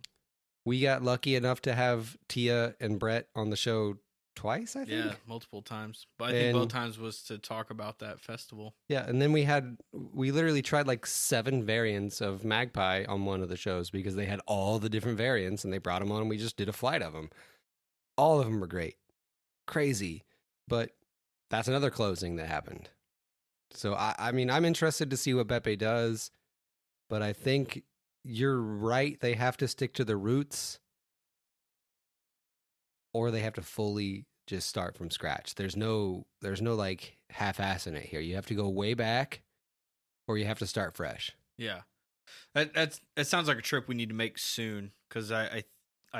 We got lucky enough to have Tia and Brett on the show twice, I think. Yeah, multiple times. But I think both times was to talk about that festival. Yeah, and then we literally tried like 7 variants of Magpie on one of the shows because they had all the different variants, and they brought them on, and we just did a flight of them. All of them were great. Crazy. But that's another closing that happened. So, I mean, I'm interested to see what Beppe does, but I think you're right. They have to stick to the roots, or they have to fully just start from scratch. There's no like half-assing it here. You have to go way back, or you have to start fresh. Yeah, that sounds like a trip we need to make soon, because I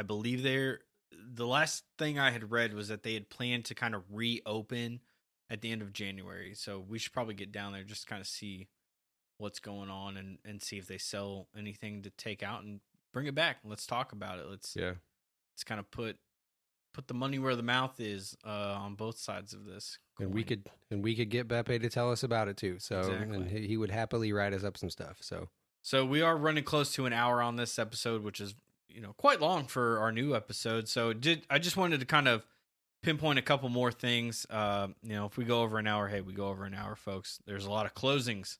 believe the last thing I had read was that they had planned to kind of reopen at the end of January. So we should probably get down there, just kind of see what's going on, and see if they sell anything to take out and bring it back. Let's talk about it. Let's kind of put the money where the mouth is on both sides of this. And we could get Beppe to tell us about it too. So exactly. And he would happily write us up some stuff. So we are running close to an hour on this episode, which is quite long for our new episode. So I just wanted to kind of pinpoint a couple more things. If we go over an hour, hey, we go over an hour, folks. There's a lot of closings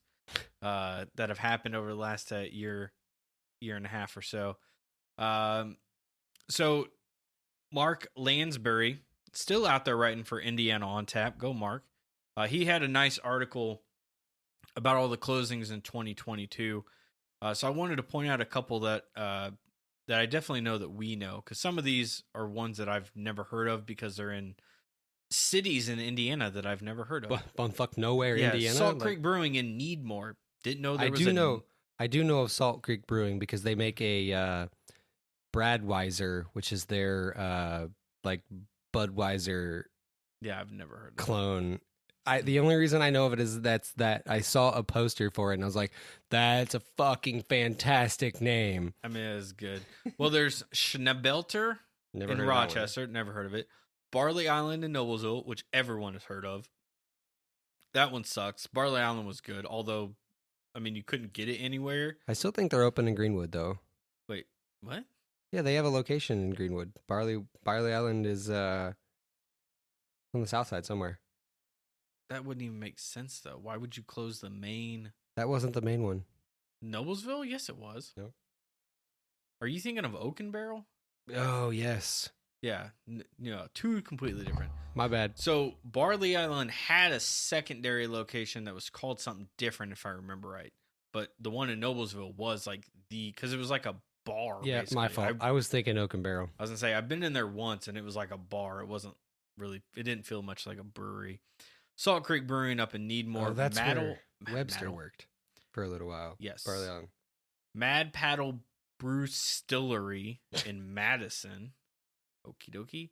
that have happened over the last year and a half or so. So Mark Lansbury, still out there writing for Indiana on Tap. Go, Mark. He had a nice article about all the closings in 2022. So I wanted to point out a couple that I definitely know that we know, because some of these are ones that I've never heard of because they're in cities in Indiana that I've never heard of. Bumfuck nowhere, yeah, Indiana. Salt Creek Brewing in Needmore. Didn't know there was I do know of Salt Creek Brewing because they make a Bradweiser, which is their like Budweiser. Yeah, I've never heard of clone. The only reason I know of it is that I saw a poster for it and I was like, that's a fucking fantastic name. I mean, it is good. Well, there's Schnebelter in Rochester. Never heard of it. Barley Island in Noblesville, which everyone has heard of. That one sucks. Barley Island was good, although I mean, you couldn't get it anywhere. I still think they're open in Greenwood, though. Wait, what? Yeah, they have a location in Greenwood. Barley Island is on the south side somewhere. That wouldn't even make sense, though. Why would you close the main? That wasn't the main one. Noblesville? Yes, it was. No. Are you thinking of Oak and Barrel? Oh, yes. Yeah, two completely different. My bad. So Barley Island had a secondary location that was called something different, if I remember right. But the one in Noblesville was like because it was like a bar. Yeah, basically. my fault. I was thinking Oak and Barrel. I was gonna say I've been in there once, and it was like a bar. It wasn't really. It didn't feel much like a brewery. Salt Creek Brewing up in Needmore. Oh, that's where Webster worked for a little while. Yes. Barley Island. Mad Paddle Brew Distillery in Madison. Okie dokie.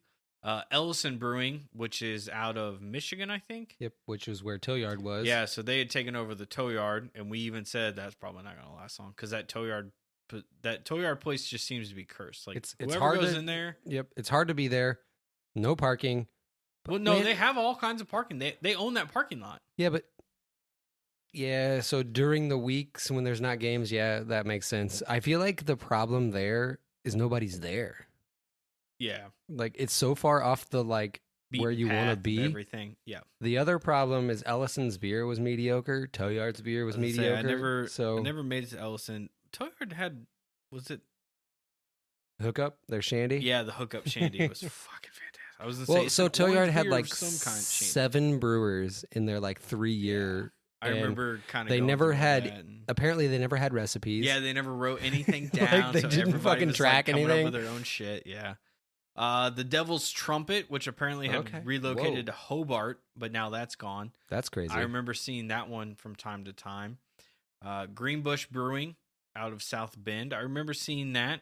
Ellison Brewing, which is out of Michigan, I think. Yep, which is where Tow Yard was. Yeah, so they had taken over the Tow Yard, and we even said that's probably not going to last long because that Tow Yard place just seems to be cursed. Like it's whoever hard goes to, in there. Yep, it's hard to be there. No parking. Well, no, they have all kinds of parking. They own that parking lot. Yeah, but so during the weeks when there's not games, yeah, that makes sense. I feel like the problem there is nobody's there. Yeah. Like it's so far off the where you want to be. Everything. Yeah. The other problem is Ellison's beer was mediocre. Tow Yard's beer was mediocre. I never made it to Ellison. Tow Yard was it Hookup? Their shandy? Yeah, the Hookup shandy was fucking fantastic. I was gonna say so Tow Yard had like some 7 brewers in their 3-year. Yeah. I remember kind of. They never had. Apparently, they never had recipes. Yeah, they never wrote anything down. They didn't fucking track anything. Up with their own shit. Yeah. The Devil's Trumpet, which apparently had relocated to Hobart, but now that's gone. That's crazy. I remember seeing that one from time to time. Greenbush Brewing out of South Bend. I remember seeing that.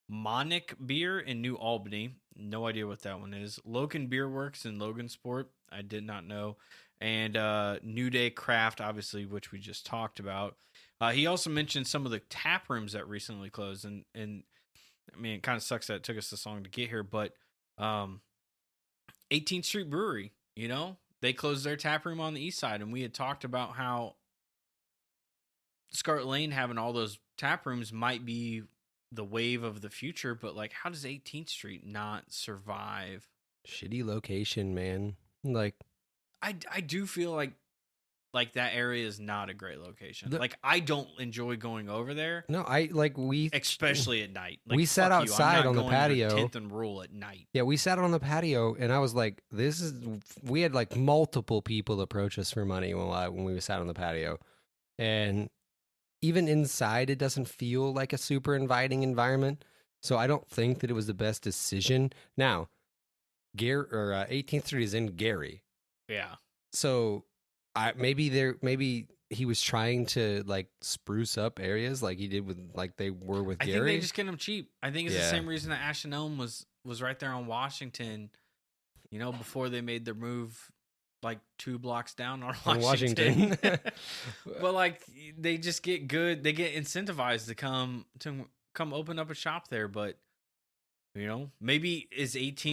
Monic Beer in New Albany. No idea what that one is. Logan Beer Works in Logansport. I did not know. And New Day Craft, obviously, which we just talked about. He also mentioned some of the tap rooms that recently closed. And I mean, it kind of sucks that it took us this long to get here. But 18th Street Brewery, they closed their tap room on the east side. And we had talked about how Scarlet Lane having all those tap rooms might be the wave of the future, but how does 18th Street not survive? Shitty location, man. I do feel like that area is not a great location. I don't enjoy going over there. No, especially at night. We sat outside on the patio. 10th and Rule at night. Yeah, we sat on the patio, and I was like, we had multiple people approach us for money when we sat on the patio, and even inside, it doesn't feel like a super inviting environment. So I don't think that it was the best decision. Now, 18th Street is in Gary. Yeah. So maybe he was trying to spruce up areas like he did with they were with Gary. I think they just get them cheap. I think it's the same reason that Ash and Elm was right there on Washington, before they made their move 2 blocks down on Washington. But they just get good. They get incentivized to come open up a shop there. But maybe it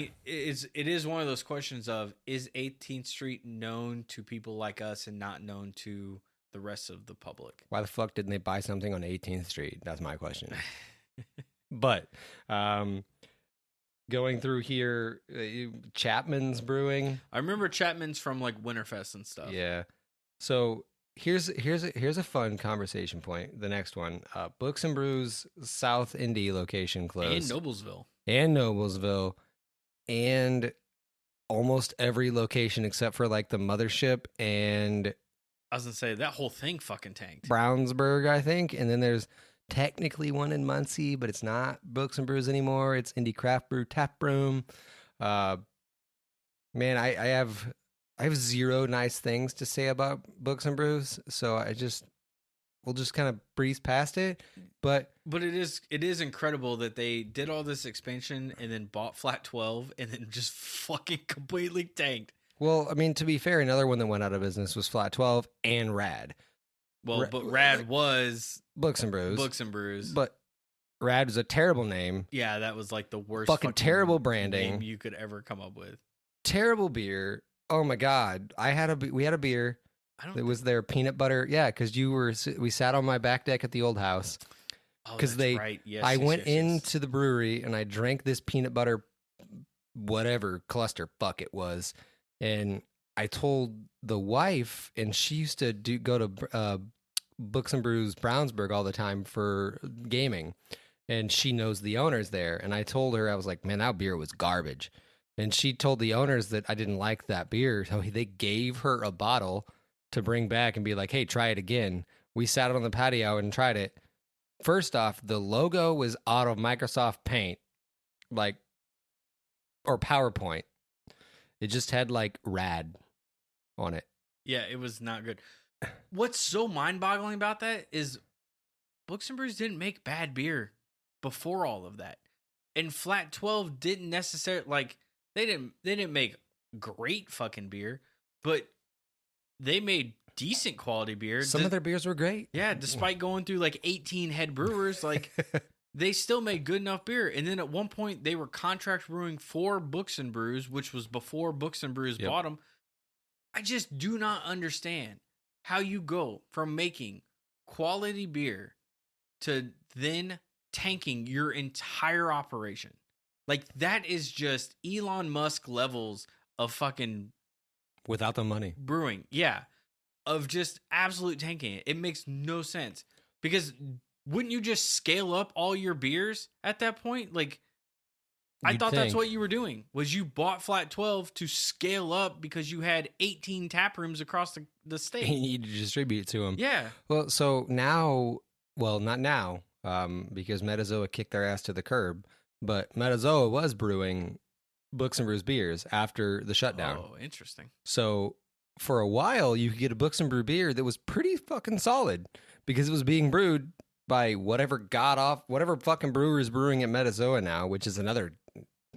is one of those questions of, is 18th Street known to people like us and not known to the rest of the public? Why the fuck didn't they buy something on 18th Street? That's my question. But going through here, Chapman's Brewing. I remember Chapman's from Winterfest and stuff. Yeah. So here's a fun conversation point. The next one, Books and Brews South Indy location closed, and Noblesville, and almost every location except for the mothership and I was gonna say that whole thing fucking tanked. Brownsburg, I think, and then there's technically one in Muncy, but it's not Books and Brews anymore. It's Indie Craft Brew Taproom. Man, I have 0 nice things to say about Books and Brews, so we'll just kind of breeze past it. But it is incredible that they did all this expansion and then bought Flat 12 and then just fucking completely tanked. Well, I mean, to be fair, another one that went out of business was Flat 12 and Rad. Well, but Rad was Books and Brews. But Rad was a terrible name. Yeah, that was the worst fucking terrible branding name you could ever come up with. Terrible beer. Oh my god. We had a beer It was their peanut butter. Yeah, because we sat on my back deck at the old house. Because right. Yes, I went into the brewery and I drank this peanut butter, whatever cluster fuck it was, and I told the wife, and she used to go to Books and Brews Brownsburg all the time for gaming, and she knows the owners there. And I told her, I was like, man, that beer was garbage. And she told the owners that I didn't like that beer, so they gave her a bottle to bring back and be like, hey, try it again. We sat on the patio and tried it. First off, the logo was out of Microsoft Paint, or PowerPoint. It just had rad on it. Yeah, it was not good. What's so mind-boggling about that is Books and Brews didn't make bad beer before all of that. And Flat 12 didn't necessarily, they didn't make great fucking beer, but they made decent quality beer. Some of their beers were great. Yeah, despite going through 18 head brewers, they still made good enough beer. And then at one point, they were contract brewing for Books and Brews, which was before Books and Brews bought them. I just do not understand how you go from making quality beer to then tanking your entire operation. That is just Elon Musk levels of fucking... Without the money. Brewing, yeah. Of just absolute tanking it. It makes no sense. Because wouldn't you just scale up all your beers at that point? I thought that's what you were doing, was you bought Flat 12 to scale up because you had 18 tap rooms across the state. You need to distribute to them. Yeah. Well, so now, not now, because Metazoa kicked their ass to the curb, but Metazoa was brewing Books and Brews beers after the shutdown. Oh, interesting. So for a while, you could get a Books and Brew beer that was pretty fucking solid because it was being brewed by whatever fucking brewer is brewing at Metazoa now, which is another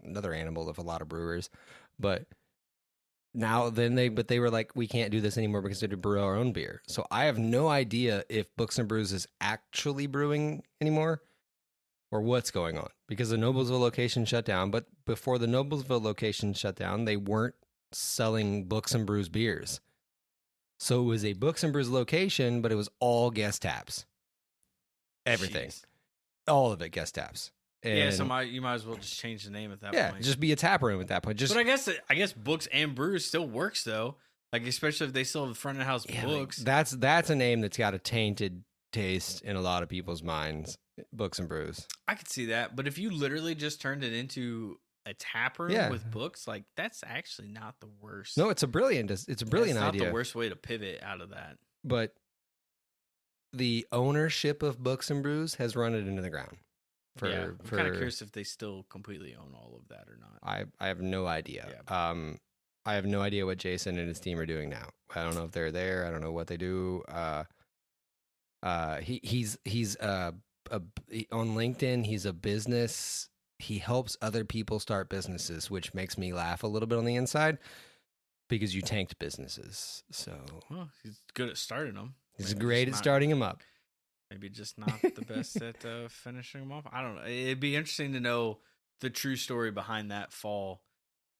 animal of a lot of brewers. But now they were like, we can't do this anymore because we have to brew our own beer. So I have no idea if Books and Brews is actually brewing anymore or what's going on, because the Noblesville location shut down. But before the Noblesville location shut down, they weren't selling Books and Brews beers. So it was a Books and Brews location, but it was all guest taps. Everything. Jeez. All of it guest taps. And so you might as well just change the name at that point. Yeah, just be a tap room at that point. But I guess Books and Brews still works though. Especially if they still have the front of house books. That's a name that's got a tainted taste in a lot of people's minds. Books and Brews. I could see that, but if you literally just turned it into a tap room with books, that's actually not the worst. No, it's a brilliant idea. It's not the worst way to pivot out of that. But the ownership of Books and Brews has run it into the ground. I'm kind of curious if they still completely own all of that or not. I have no idea. Yeah. I have no idea what Jason and his team are doing now. I don't know if they're there. I don't know what they do. He's on LinkedIn. He's a business. He helps other people start businesses, which makes me laugh a little bit on the inside because you tanked businesses. So he's good at starting them. He's great at starting them up. Maybe just not the best at finishing them off. I don't know. It'd be interesting to know the true story behind that fall.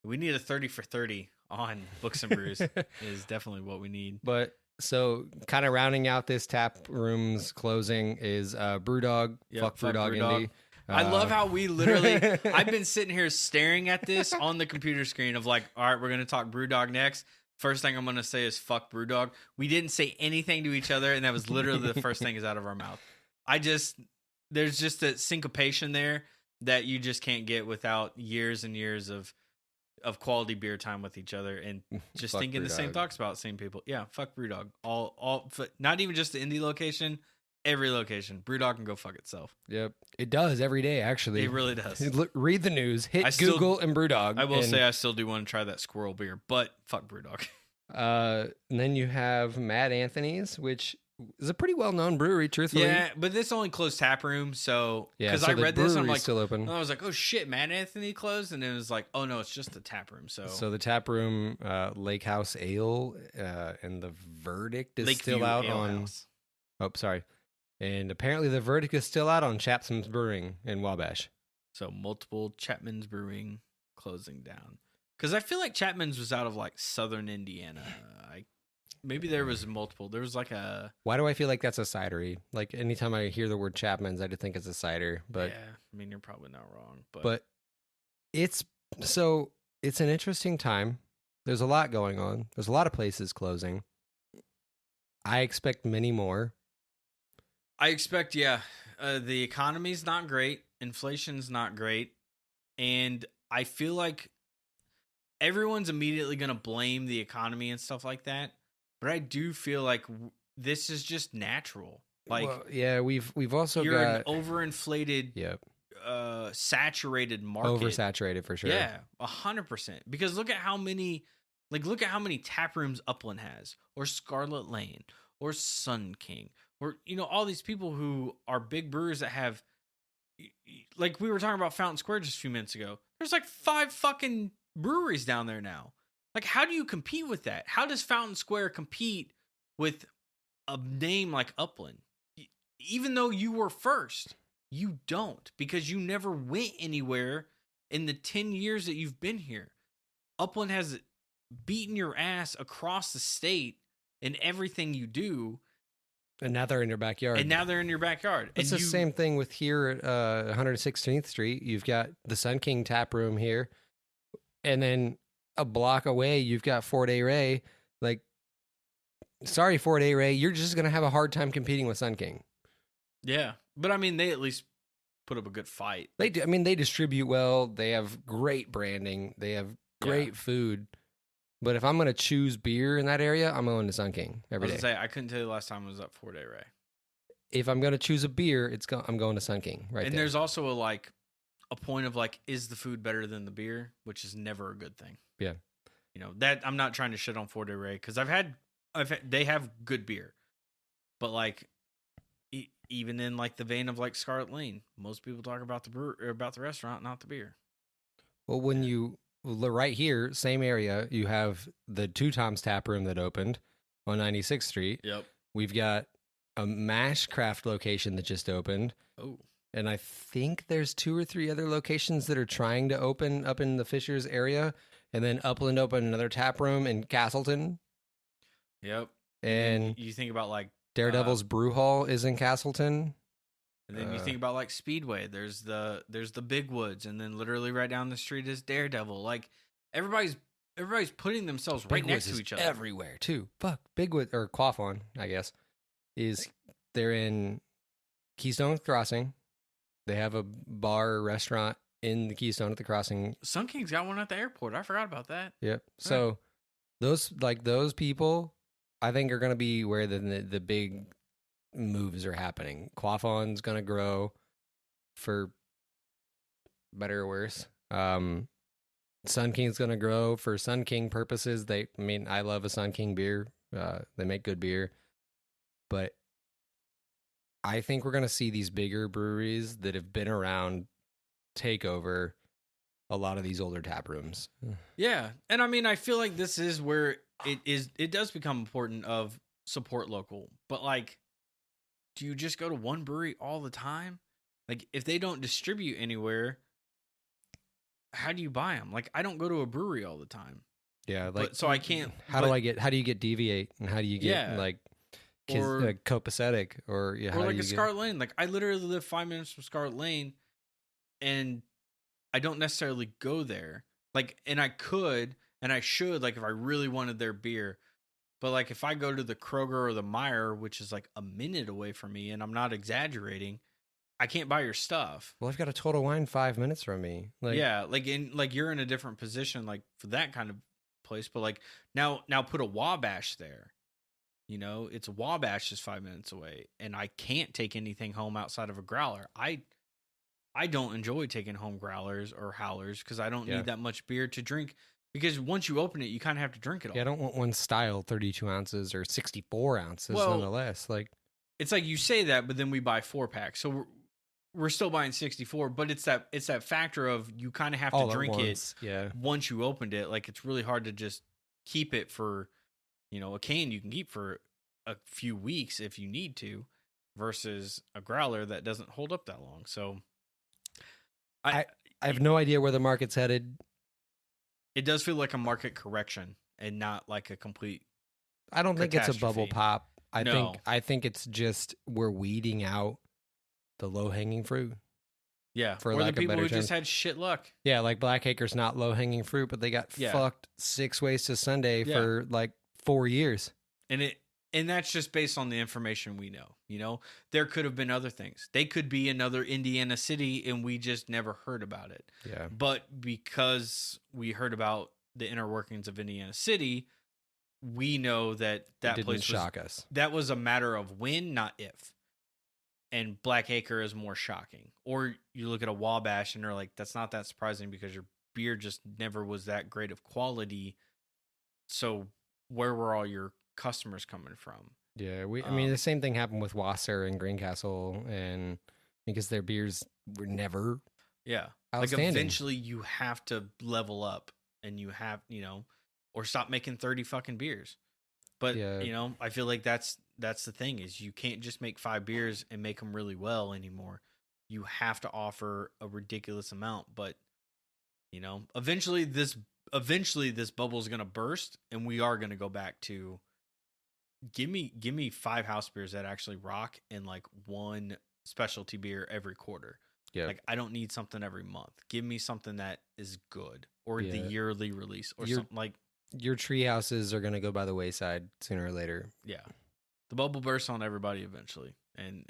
We need a 30 for 30 on Books and Brews is definitely what we need. But so kind of rounding out this tap room's closing is Brewdog. Fuck Brewdog Indie. I love how we literally, I've been sitting here staring at this on the computer screen of all right, we're going to talk Brewdog next. First thing I'm going to say is fuck Brewdog. We didn't say anything to each other, and that was literally the first thing is out of our mouth. There's just a syncopation there that you just can't get without years and years of quality beer time with each other and just thinking Brewdog. The same thoughts about same people. Yeah, fuck Brewdog. Not even just the indie location, every location. Brewdog can go fuck itself. Yep. It does every day, actually. It really does. Read the news. Hit Google and Brewdog. I will say I still do want to try that squirrel beer, but fuck Brewdog. And then you have Mad Anthony's, which is a pretty well-known brewery, truthfully. Yeah, but this only closed tap room, so... Yeah, because I read this, I'm like... still open. I was like, oh shit, Mad Anthony closed? And it was like, oh no, it's just the tap room, so... So the tap room, Lake House Ale, and the Verdict is still out on... House. Oh, sorry. And apparently the Verdict is still out on Chapman's Brewing in Wabash. So multiple Chapman's Brewing closing down. Because I feel like Chapman's was out of southern Indiana. maybe there was multiple. There was like a. Why do I feel like that's a cidery? Like anytime I hear the word Chapman's, I just think it's a cider. But yeah, I mean, you're probably not wrong. But it's an interesting time. There's a lot going on. There's a lot of places closing. I expect many more. I expect, the economy's not great. Inflation's not great. And I feel like everyone's immediately going to blame the economy and stuff like that. But I do feel like this is just natural. Like, well, yeah, we've also you're got an overinflated, saturated market. Oversaturated for sure. Yeah, 100%. Because look at how many tap rooms Upland has, or Scarlet Lane, or Sun King, or all these people who are big brewers that have, like we were talking about Fountain Square just a few minutes ago. There's like 5 fucking breweries down there now. Like, how do you compete with that? How does Fountain Square compete with a name like Upland? Even though you were first, you don't, because you never went anywhere in the 10 years that you've been here. Upland has beaten your ass across the state in everything you do. And now they're in your backyard. It's the same thing with here at 116th Street. You've got the Sun King tap room here. And then a block away, you've got Fort A. Ray. Like, sorry, Fort A. Ray, you're just going to have a hard time competing with Sun King. Yeah. But I mean, they at least put up a good fight. They do. I mean, they distribute well. They have great branding. They have great food. But if I'm going to choose beer in that area, I'm going to Sun King every day. I couldn't tell you the last time I was at Fort A. Ray. If I'm going to choose a beer, I'm going to Sun King right And there. there's also a point of like, is the food better than the beer? Which is never a good thing. Yeah. That I'm not trying to shit on Fort A. Ray because they have good beer. But like, even in like the vein of like Scarlet Lane, most people talk about about the restaurant, not the beer. Well, right here, same area, you have the Two Toms tap room that opened on 96th Street. Yep. We've got a Mash Craft location that just opened. Oh. And I think there's 2 or 3 other locations that are trying to open up in the Fishers area. And then Upland opened another tap room in Castleton. Yep. And you think about like Daredevil's Brew Hall is in Castleton. And then you think about like Speedway. There's the Big Woods, and then literally right down the street is Daredevil. Like everybody's putting themselves right next to each other everywhere too. Fuck, Big Wood or Quaffon, I guess, they're in Keystone Crossing. They have a bar or restaurant in the Keystone at the crossing. Sun King's got one at the airport. I forgot about that. Yep. So those people, I think, are going to be where the big moves are happening. Quaffon's going to grow, for better or worse. Sun King's going to grow for Sun King purposes. I love a Sun King beer. They make good beer. But I think we're going to see these bigger breweries that have been around take over a lot of these older tap rooms. Yeah. And I mean, I feel like this is where it does become important of support local. But like, do you just go to one brewery all the time? Like, if they don't distribute anywhere, how do you buy them? Like, I don't go to a brewery all the time. Yeah, like, so I can't. How do you get Deviate, and how do you get Copacetic, or like a Scarlet Lane? Like, I literally live 5 minutes from Scarlet Lane, and I don't necessarily go there. Like, and I could, and I should, like, if I really wanted their beer. But like, if I go to the Kroger or the Meijer, which is like a minute away from me, and I'm not exaggerating, I can't buy your stuff. Well, I've got a Total Wine 5 minutes from me. Like, yeah, like you're in a different position, like for that kind of place. But like now put a Wabash there. It's Wabash is 5 minutes away, and I can't take anything home outside of a growler. I don't enjoy taking home growlers or howlers because I don't need that much beer to drink. Because once you open it, you kind of have to drink it all. Yeah, I don't want one style 32 ounces or 64 ounces nonetheless. Like, it's like you say that, but then we buy 4-packs. So we're still buying 64, but it's that factor of you kind of have to drink it once you opened it. Like, it's really hard to just keep it for, a can you can keep for a few weeks if you need to, versus a growler that doesn't hold up that long. So I have no idea where the market's headed. It does feel like a market correction and not like a complete I don't think it's a bubble catastrophe. pop. No. I think it's just we're weeding out the low hanging fruit. Yeah, For or the lack of people better who just term. had shit luck. Yeah, like Black Acre's not low hanging fruit, but they got Yeah. fucked 6 ways to Sunday Yeah. for like 4 years. And that's just based on the information we know. You know, there could have been other things. They could be another Indiana city, and we just never heard about it. Yeah. But because we heard about the inner workings of Indiana City, we know that It didn't place shock us. that was a matter of when, not if. And Black Acre is more shocking. Or you look at a Wabash and they're like, that's not that surprising because your beer just never was that great of quality. So where were all your customers coming from? Yeah, I mean the same thing happened with Wasser and Greencastle, and because their beers were never Like eventually you have to level up, and you have, or stop making 30 fucking beers. But I feel like that's the thing, is you can't just make 5 beers and make them really well anymore. You have to offer a ridiculous amount, but eventually this bubble is going to burst, and we are going to go back to give me 5 house beers that actually rock, and like 1 specialty beer every quarter. Yeah. Like, I don't need something every month. Give me something that is good, or the yearly release, or something like. Your tree houses are going to go by the wayside sooner or later. Yeah. The bubble bursts on everybody eventually. And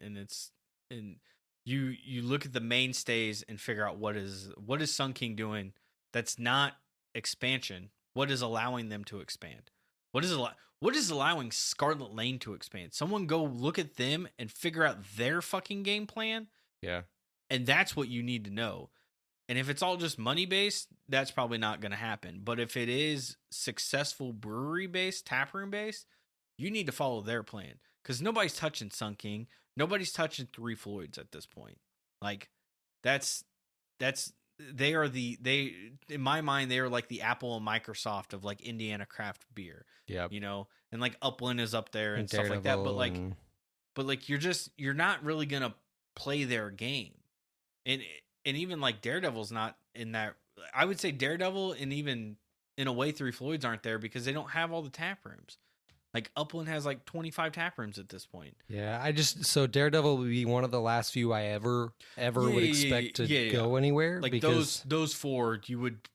you look at the mainstays and figure out what is Sun King doing that's not expansion. What is allowing them to expand? What is allowing Scarlet Lane to expand? Someone go look at them and figure out their fucking game plan. Yeah. And that's what you need to know. And if it's all just money based, that's probably not going to happen. But if it is successful brewery based, taproom based, you need to follow their plan, because nobody's touching Sun King. Nobody's touching Three Floyds at this point. Like, they in my mind, they are like the Apple and Microsoft of like Indiana craft beer. Yeah. And like Upland is up there and stuff like that. But like you're not really going to play their game. And even like Daredevil's not in that. I would say Daredevil, and even in a way Three Floyds aren't there because they don't have all the tap rooms. Like Upland has like 25 tap rooms at this point. Yeah, so Daredevil would be one of the last few I ever would expect to go anywhere. Like because those 4, would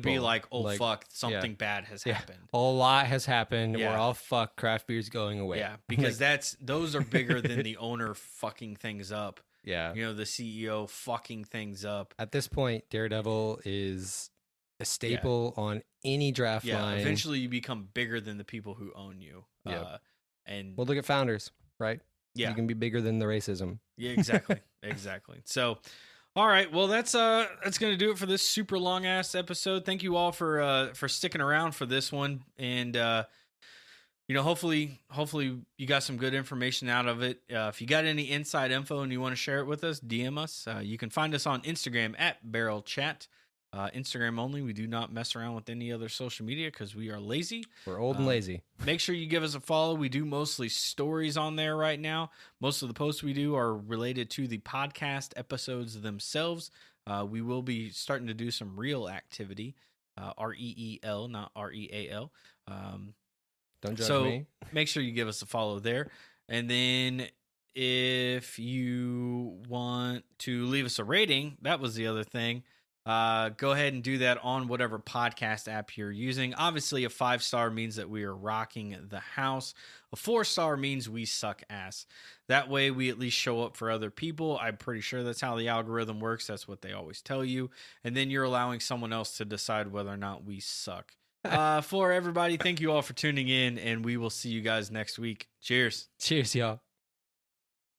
be like, oh, like, fuck, something bad has happened. A lot has happened. We're all fuck, craft beer's going away. Yeah, because those are bigger than the owner fucking things up. Yeah. The CEO fucking things up. At this point, Daredevil is a staple on any draft line. Eventually you become bigger than the people who own you. Yeah. And well, look at Founders, right? Yeah. You can be bigger than the racism. Yeah, exactly. Exactly. So, all right. Well, that's going to do it for this super long ass episode. Thank you all for sticking around for this one. And, hopefully you got some good information out of it. If you got any inside info and you want to share it with us, DM us. You can find us on Instagram at Barrel Chat. Instagram only. We do not mess around with any other social media because we are lazy. We're old and lazy. Make sure you give us a follow. We do mostly stories on there right now. Most of the posts we do are related to the podcast episodes themselves. We will be starting to do some real activity. REEL, not REAL. Don't judge me. Make sure you give us a follow there. And then if you want to leave us a rating, that was the other thing. Go ahead and do that on whatever podcast app you're using. Obviously, a 5-star means that we are rocking the house. A 4-star means we suck ass. That way, we at least show up for other people. I'm pretty sure that's how the algorithm works. That's what they always tell you. And then you're allowing someone else to decide whether or not we suck. For everybody, thank you all for tuning in, and we will see you guys next week. Cheers. Cheers, y'all.